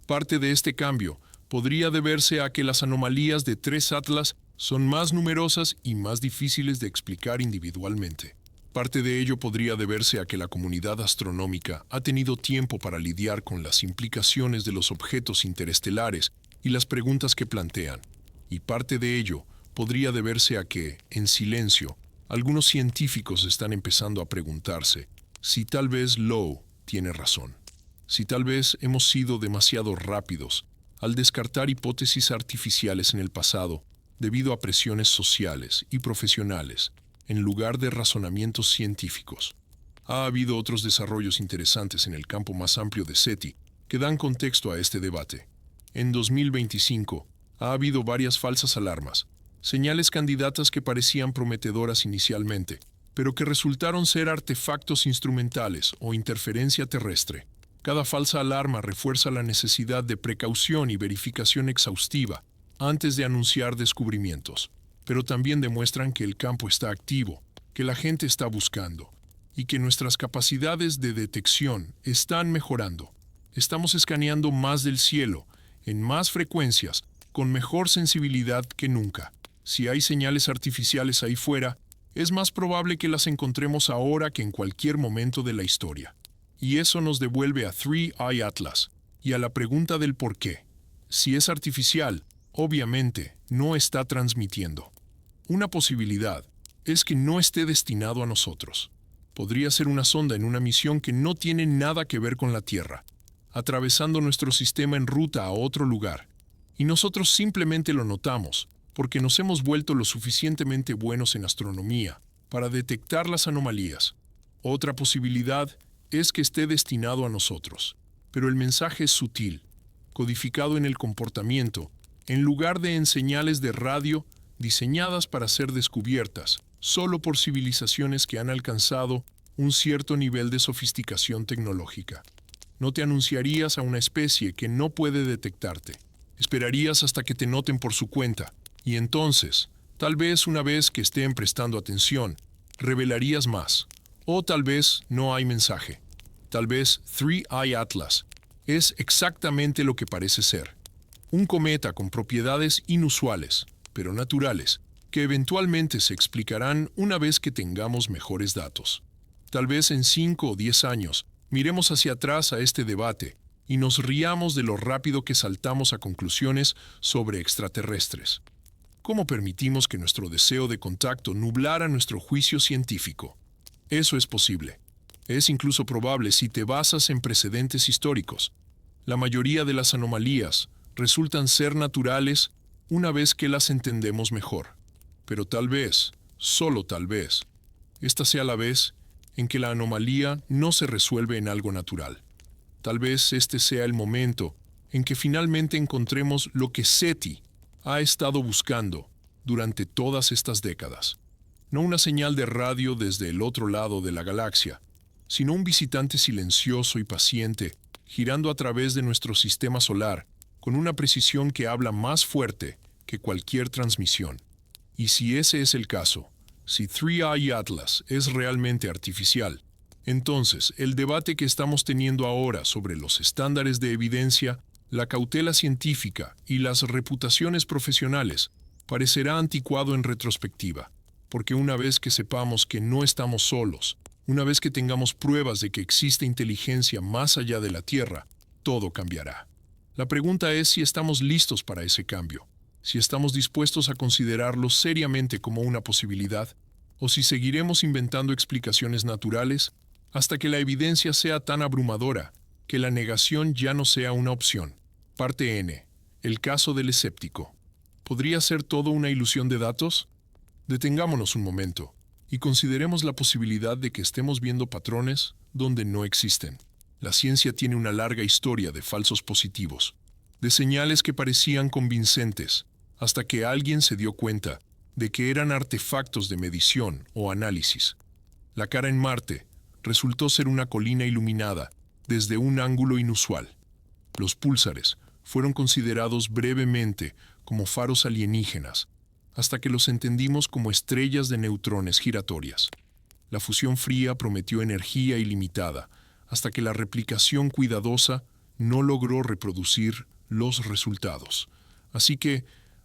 Parte de este cambio podría deberse a que las anomalías de 3 Atlas son más numerosas y más difíciles de explicar individualmente. Parte de ello podría deberse a que la comunidad astronómica ha tenido tiempo para lidiar con las implicaciones de los objetos interestelares y las preguntas que plantean, y parte de ello podría deberse a que, en silencio, algunos científicos están empezando a preguntarse si tal vez Lowe tiene razón, si tal vez hemos sido demasiado rápidos al descartar hipótesis artificiales en el pasado debido a presiones sociales y profesionales, en lugar de razonamientos científicos. Ha habido otros desarrollos interesantes en el campo más amplio de SETI que dan contexto a este debate. En 2025, ha habido varias falsas alarmas, señales candidatas que parecían prometedoras inicialmente, pero que resultaron ser artefactos instrumentales o interferencia terrestre. Cada falsa alarma refuerza la necesidad de precaución y verificación exhaustiva antes de anunciar descubrimientos, pero también demuestran que el campo está activo, que la gente está buscando y que nuestras capacidades de detección están mejorando. Estamos escaneando más del cielo, en más frecuencias, con mejor sensibilidad que nunca. Si hay señales artificiales ahí fuera, es más probable que las encontremos ahora que en cualquier momento de la historia. Y eso nos devuelve a Three Eye Atlas y a la pregunta del por qué. Si es artificial, obviamente no está transmitiendo. Una posibilidad es que no esté destinado a nosotros. Podría ser una sonda en una misión que no tiene nada que ver con la Tierra, atravesando nuestro sistema en ruta a otro lugar. Y nosotros simplemente lo notamos, porque nos hemos vuelto lo suficientemente buenos en astronomía para detectar las anomalías. Otra posibilidad es que esté destinado a nosotros, pero el mensaje es sutil, codificado en el comportamiento, en lugar de en señales de radio diseñadas para ser descubiertas solo por civilizaciones que han alcanzado un cierto nivel de sofisticación tecnológica. No te anunciarías a una especie que no puede detectarte. Esperarías hasta que te noten por su cuenta, y entonces, tal vez una vez que estén prestando atención, revelarías más. O tal vez no hay mensaje. Tal vez Three Eye Atlas es exactamente lo que parece ser. Un cometa con propiedades inusuales, pero naturales, que eventualmente se explicarán una vez que tengamos mejores datos. Tal vez en 5 o 10 años miremos hacia atrás a este debate y nos riamos de lo rápido que saltamos a conclusiones sobre extraterrestres. ¿Cómo permitimos que nuestro deseo de contacto nublara nuestro juicio científico? Eso es posible. Es incluso probable si te basas en precedentes históricos. La mayoría de las anomalías resultan ser naturales una vez que las entendemos mejor. Pero tal vez, solo tal vez, esta sea la vez en que la anomalía no se resuelve en algo natural. Tal vez este sea el momento en que finalmente encontremos lo que SETI ha estado buscando durante todas estas décadas. No una señal de radio desde el otro lado de la galaxia, sino un visitante silencioso y paciente girando a través de nuestro sistema solar con una precisión que habla más fuerte que cualquier transmisión. Y si ese es el caso, si Three Eye Atlas es realmente artificial, entonces el debate que estamos teniendo ahora sobre los estándares de evidencia, la cautela científica y las reputaciones profesionales parecerá anticuado en retrospectiva, porque una vez que sepamos que no estamos solos, una vez que tengamos pruebas de que existe inteligencia más allá de la Tierra, todo cambiará. La pregunta es si estamos listos para ese cambio, si estamos dispuestos a considerarlo seriamente como una posibilidad, o si seguiremos inventando explicaciones naturales hasta que la evidencia sea tan abrumadora que la negación ya no sea una opción. Parte N. El caso del escéptico. ¿Podría ser todo una ilusión de datos? Detengámonos un momento y consideremos la posibilidad de que estemos viendo patrones donde no existen. La ciencia tiene una larga historia de falsos positivos, de señales que parecían convincentes, hasta que alguien se dio cuenta de que eran artefactos de medición o análisis. La cara en Marte resultó ser una colina iluminada desde un ángulo inusual. Los púlsares fueron considerados brevemente como faros alienígenas, hasta que los entendimos como estrellas de neutrones giratorias. La fusión fría prometió energía ilimitada, hasta que la replicación cuidadosa no logró reproducir los resultados. Así que,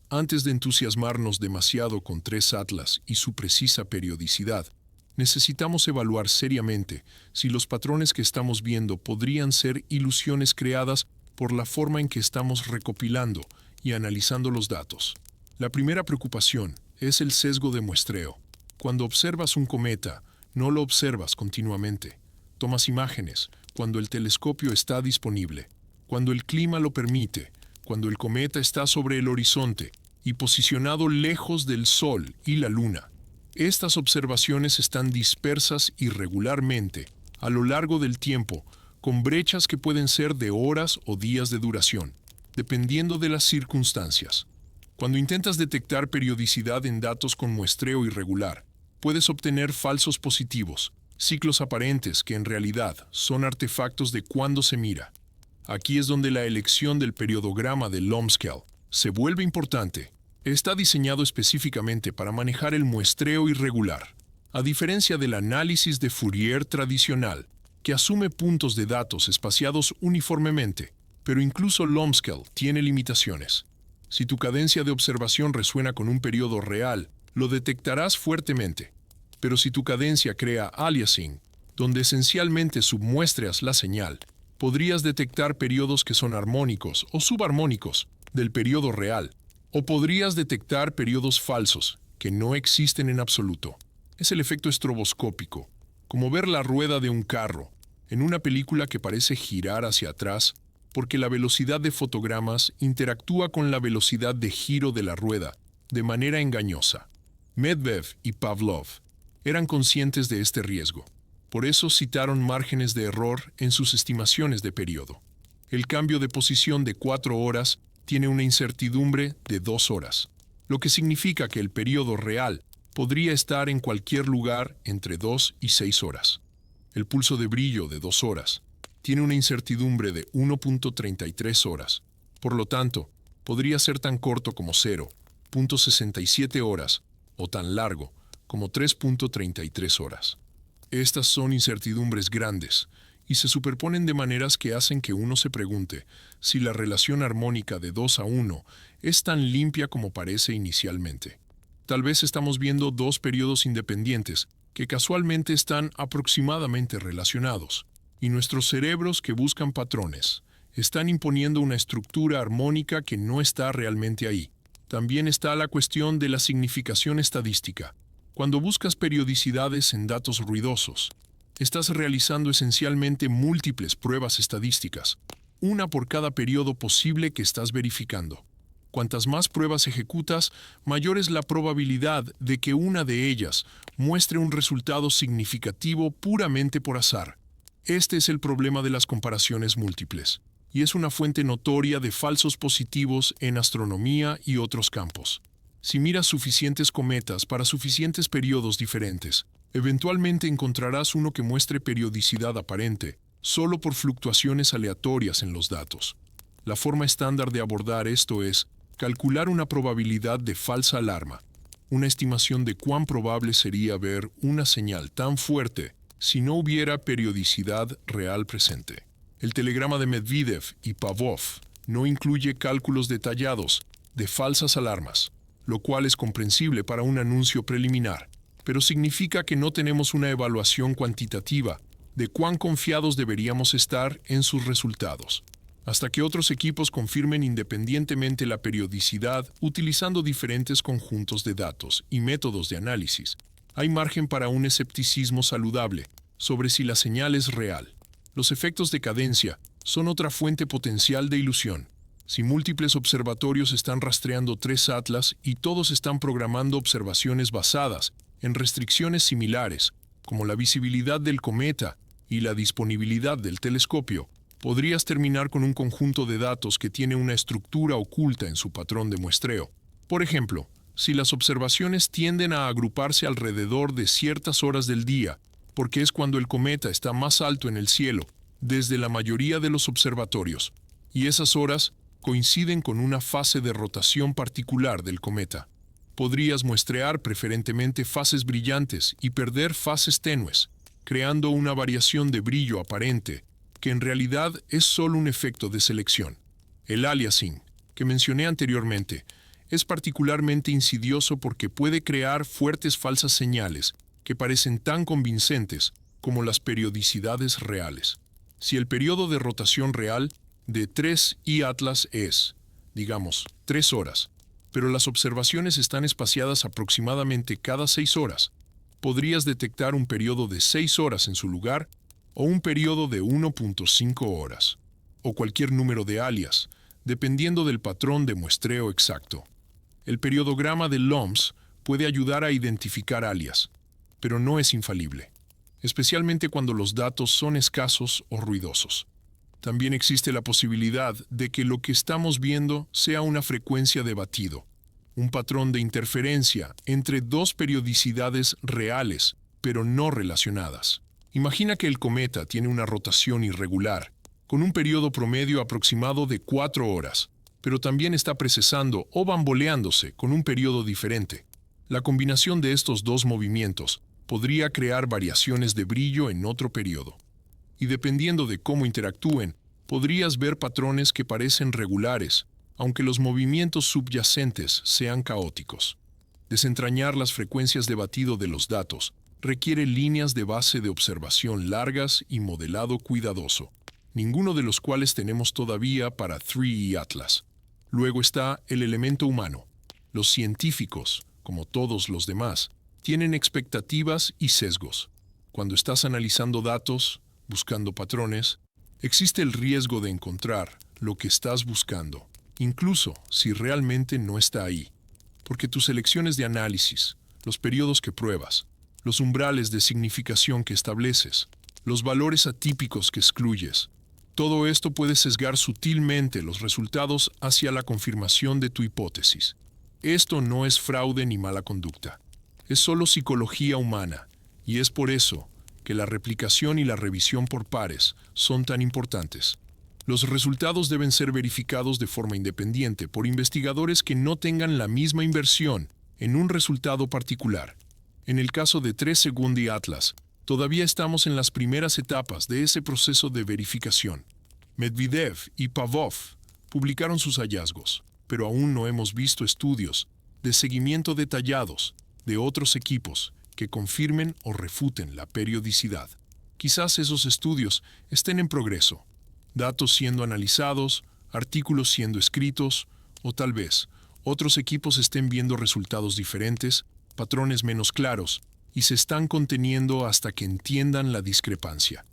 antes de entusiasmarnos demasiado con 3 Atlas y su precisa periodicidad, necesitamos evaluar seriamente si los patrones que estamos viendo podrían ser ilusiones creadas por la forma en que estamos recopilando y analizando los datos. La primera preocupación es el sesgo de muestreo. Cuando observas un cometa, no lo observas continuamente. Tomas imágenes cuando el telescopio está disponible, cuando el clima lo permite, cuando el cometa está sobre el horizonte y posicionado lejos del Sol y la Luna. Estas observaciones están dispersas irregularmente a lo largo del tiempo, con brechas que pueden ser de horas o días de duración, dependiendo de las circunstancias. Cuando intentas detectar periodicidad en datos con muestreo irregular, puedes obtener falsos positivos, ciclos aparentes que en realidad son artefactos de cuando se mira. Aquí es donde la elección del periodograma de Lomsdale se vuelve importante. Está diseñado específicamente para manejar el muestreo irregular, a diferencia del análisis de Fourier tradicional, que asume puntos de datos espaciados uniformemente, pero incluso Lomsdale tiene limitaciones. Si tu cadencia de observación resuena con un periodo real, lo detectarás fuertemente. Pero si tu cadencia crea aliasing, donde esencialmente submuestreas la señal, podrías detectar periodos que son armónicos o subarmónicos del periodo real, o podrías detectar periodos falsos que no existen en absoluto. Es el efecto estroboscópico, como ver la rueda de un carro en una película que parece girar hacia atrás porque la velocidad de fotogramas interactúa con la velocidad de giro de la rueda de manera engañosa. Medvedev y Pavlov eran conscientes de este riesgo. Por eso citaron márgenes de error en sus estimaciones de periodo. El cambio de posición de 4 horas tiene una incertidumbre de 2 horas, lo que significa que el periodo real podría estar en cualquier lugar entre 2 y 6 horas. El pulso de brillo de 2 horas tiene una incertidumbre de 1.33 horas. Por lo tanto, podría ser tan corto como 0.67 horas o tan largo como 3.33 horas. Estas son incertidumbres grandes y se superponen de maneras que hacen que uno se pregunte si la relación armónica de 2:1 es tan limpia como parece inicialmente. Tal vez estamos viendo dos periodos independientes que casualmente están aproximadamente relacionados, y nuestros cerebros que buscan patrones están imponiendo una estructura armónica que no está realmente ahí. También está la cuestión de la significación estadística. Cuando buscas periodicidades en datos ruidosos, estás realizando esencialmente múltiples pruebas estadísticas, una por cada periodo posible que estás verificando. Cuantas más pruebas ejecutas, mayor es la probabilidad de que una de ellas muestre un resultado significativo puramente por azar. Este es el problema de las comparaciones múltiples, y es una fuente notoria de falsos positivos en astronomía y otros campos. Si miras suficientes cometas para suficientes periodos diferentes, eventualmente encontrarás uno que muestre periodicidad aparente, solo por fluctuaciones aleatorias en los datos. La forma estándar de abordar esto es calcular una probabilidad de falsa alarma, una estimación de cuán probable sería ver una señal tan fuerte si no hubiera periodicidad real presente. El telegrama de Medvedev y Pavlov no incluye cálculos detallados de falsas alarmas, lo cual es comprensible para un anuncio preliminar, pero significa que no tenemos una evaluación cuantitativa de cuán confiados deberíamos estar en sus resultados, hasta que otros equipos confirmen independientemente la periodicidad utilizando diferentes conjuntos de datos y métodos de análisis. Hay margen para un escepticismo saludable sobre si la señal es real. Los efectos de cadencia son otra fuente potencial de ilusión. Si múltiples observatorios están rastreando 3 atlas y todos están programando observaciones basadas en restricciones similares, como la visibilidad del cometa y la disponibilidad del telescopio, podrías terminar con un conjunto de datos que tiene una estructura oculta en su patrón de muestreo. Por ejemplo, si las observaciones tienden a agruparse alrededor de ciertas horas del día, porque es cuando el cometa está más alto en el cielo, desde la mayoría de los observatorios, y esas horas coinciden con una fase de rotación particular del cometa. Podrías muestrear preferentemente fases brillantes y perder fases tenues, creando una variación de brillo aparente, que en realidad es solo un efecto de selección. El aliasing, que mencioné anteriormente, es particularmente insidioso porque puede crear fuertes falsas señales que parecen tan convincentes como las periodicidades reales. Si el periodo de rotación real de 3I Atlas es, digamos, 3 horas, pero las observaciones están espaciadas aproximadamente cada 6 horas, podrías detectar un periodo de 6 horas en su lugar o un periodo de 1.5 horas, o cualquier número de alias, dependiendo del patrón de muestreo exacto. El periodograma de LOMS puede ayudar a identificar alias, pero no es infalible, especialmente cuando los datos son escasos o ruidosos. También existe la posibilidad de que lo que estamos viendo sea una frecuencia de batido, un patrón de interferencia entre dos periodicidades reales, pero no relacionadas. Imagina que el cometa tiene una rotación irregular, con un periodo promedio aproximado de 4 horas, pero también está precesando o bamboleándose con un periodo diferente. La combinación de estos dos movimientos podría crear variaciones de brillo en otro periodo. Y dependiendo de cómo interactúen, podrías ver patrones que parecen regulares, aunque los movimientos subyacentes sean caóticos. Desentrañar las frecuencias de batido de los datos requiere líneas de base de observación largas y modelado cuidadoso, ninguno de los cuales tenemos todavía para 3E Atlas. Luego está el elemento humano. Los científicos, como todos los demás, tienen expectativas y sesgos. Cuando estás analizando datos, buscando patrones, existe el riesgo de encontrar lo que estás buscando, incluso si realmente no está ahí, porque tus selecciones de análisis, los periodos que pruebas, los umbrales de significación que estableces, los valores atípicos que excluyes, todo esto puede sesgar sutilmente los resultados hacia la confirmación de tu hipótesis. Esto no es fraude ni mala conducta, es solo psicología humana, y es por eso que la replicación y la revisión por pares son tan importantes. Los resultados deben ser verificados de forma independiente por investigadores que no tengan la misma inversión en un resultado particular. En el caso de 3 Segundi Atlas, todavía estamos en las primeras etapas de ese proceso de verificación. Medvedev y Pavlov publicaron sus hallazgos, pero aún no hemos visto estudios de seguimiento detallados de otros equipos que confirmen o refuten la periodicidad. Quizás esos estudios estén en progreso, datos siendo analizados, artículos siendo escritos, o tal vez otros equipos estén viendo resultados diferentes, patrones menos claros, y se están conteniendo hasta que entiendan la discrepancia.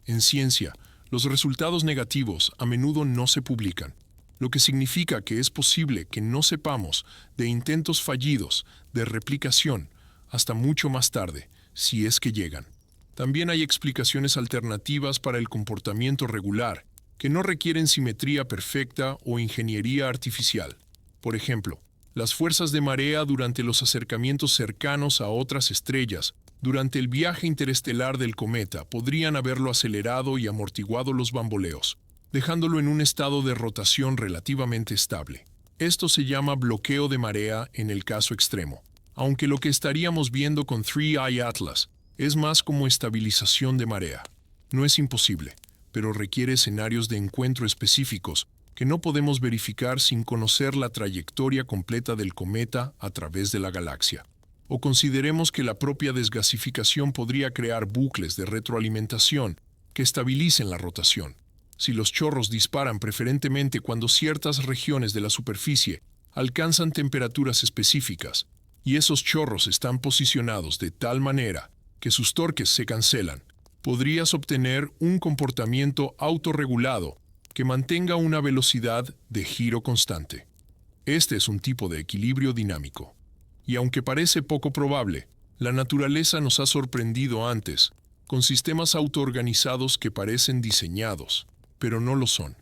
En ciencia, los resultados negativos a menudo no se publican, lo que significa que es posible que no sepamos de intentos fallidos de replicación hasta mucho más tarde, si es que llegan. También hay explicaciones alternativas para el comportamiento regular, que no requieren simetría perfecta o ingeniería artificial. Por ejemplo, las fuerzas de marea durante los acercamientos cercanos a otras estrellas durante el viaje interestelar del cometa podrían haberlo acelerado y amortiguado los bamboleos, dejándolo en un estado de rotación relativamente estable. Esto se llama bloqueo de marea en el caso extremo, aunque lo que estaríamos viendo con 3I Atlas es más como estabilización de marea. No es imposible, pero requiere escenarios de encuentro específicos que no podemos verificar sin conocer la trayectoria completa del cometa a través de la galaxia. O consideremos que la propia desgasificación podría crear bucles de retroalimentación que estabilicen la rotación. Si los chorros disparan preferentemente cuando ciertas regiones de la superficie alcanzan temperaturas específicas, y esos chorros están posicionados de tal manera que sus torques se cancelan, podrías obtener un comportamiento autorregulado que mantenga una velocidad de giro constante. Este es un tipo de equilibrio dinámico. Y aunque parece poco probable, la naturaleza nos ha sorprendido antes, con sistemas autoorganizados que parecen diseñados, pero no lo son.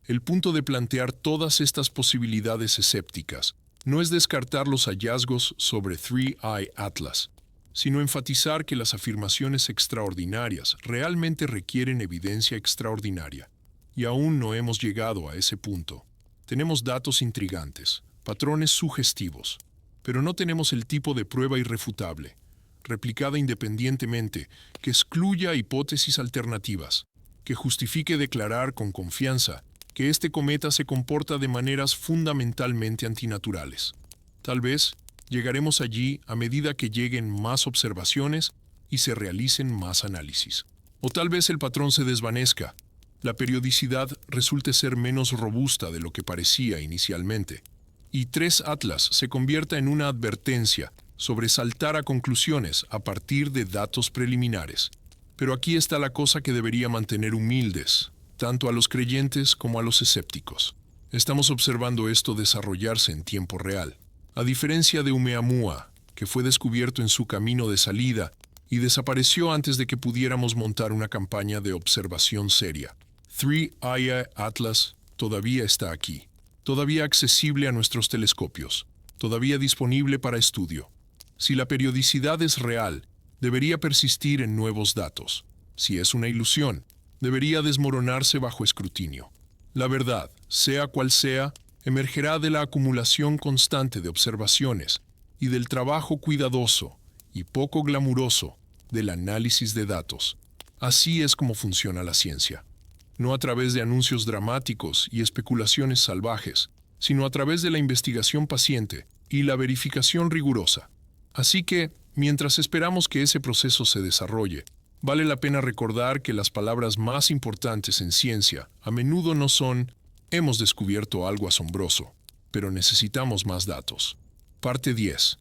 El punto de plantear todas estas posibilidades escépticas no es descartar los hallazgos sobre 3I Atlas, sino enfatizar que las afirmaciones extraordinarias realmente requieren evidencia extraordinaria. Y aún no hemos llegado a ese punto. Tenemos datos intrigantes, patrones sugestivos, pero no tenemos el tipo de prueba irrefutable, replicada independientemente, que excluya hipótesis alternativas, que justifique declarar con confianza que este cometa se comporta de maneras fundamentalmente antinaturales. Tal vez Llegaremos allí a medida que lleguen más observaciones y se realicen más análisis. O tal vez el patrón se desvanezca, la periodicidad resulte ser menos robusta de lo que parecía inicialmente, y 3 Atlas se convierta en una advertencia sobre saltar a conclusiones a partir de datos preliminares. Pero aquí está la cosa que debería mantener humildes, tanto a los creyentes como a los escépticos. Estamos observando esto desarrollarse en tiempo real. A diferencia de Oumuamua, que fue descubierto en su camino de salida y desapareció antes de que pudiéramos montar una campaña de observación seria. 3 Atlas todavía está aquí, todavía accesible a nuestros telescopios, todavía disponible para estudio. Si la periodicidad es real, debería persistir en nuevos datos. Si es una ilusión, debería desmoronarse bajo escrutinio. La verdad, sea cual sea, emergerá de la acumulación constante de observaciones y del trabajo cuidadoso y poco glamuroso del análisis de datos. Así es como funciona la ciencia. No a través de anuncios dramáticos y especulaciones salvajes, sino a través de la investigación paciente y la verificación rigurosa. Así que, mientras esperamos que ese proceso se desarrolle, vale la pena recordar que las palabras más importantes en ciencia a menudo no son «hemos descubierto algo asombroso, pero necesitamos más datos». Parte 10.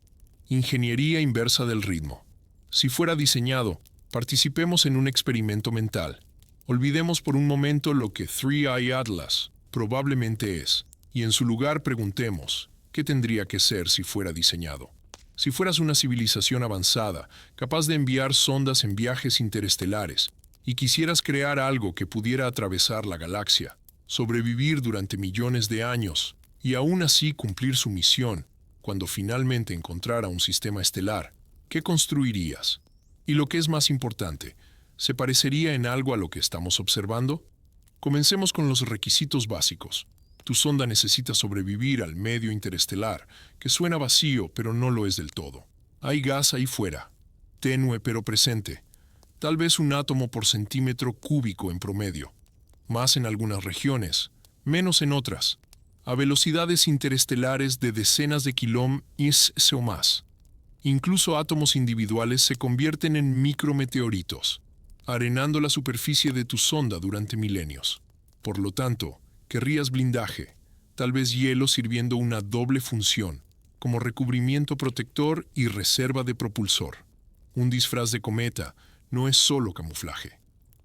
Ingeniería inversa del ritmo. Si fuera diseñado, participemos en un experimento mental. Olvidemos por un momento lo que 3 Atlas probablemente es, y en su lugar preguntemos, ¿qué tendría que ser si fuera diseñado? Si fueras una civilización avanzada, capaz de enviar sondas en viajes interestelares, y quisieras crear algo que pudiera atravesar la galaxia, sobrevivir durante millones de años, y aún así cumplir su misión, cuando finalmente encontrara un sistema estelar, ¿qué construirías? Y lo que es más importante, ¿se parecería en algo a lo que estamos observando? Comencemos con los requisitos básicos. Tu sonda necesita sobrevivir al medio interestelar, que suena vacío, pero no lo es del todo. Hay gas ahí fuera, tenue pero presente, tal vez un átomo por centímetro cúbico en promedio, más en algunas regiones, menos en otras, a velocidades interestelares de decenas de kilómetros o más. Incluso átomos individuales se convierten en micrometeoritos, arenando la superficie de tu sonda durante milenios. Por lo tanto, querrías blindaje, tal vez hielo sirviendo una doble función, como recubrimiento protector y reserva de propulsor. Un disfraz de cometa no es solo camuflaje,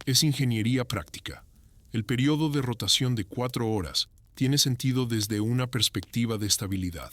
es ingeniería práctica. El periodo de rotación de 4 horas tiene sentido desde una perspectiva de estabilidad.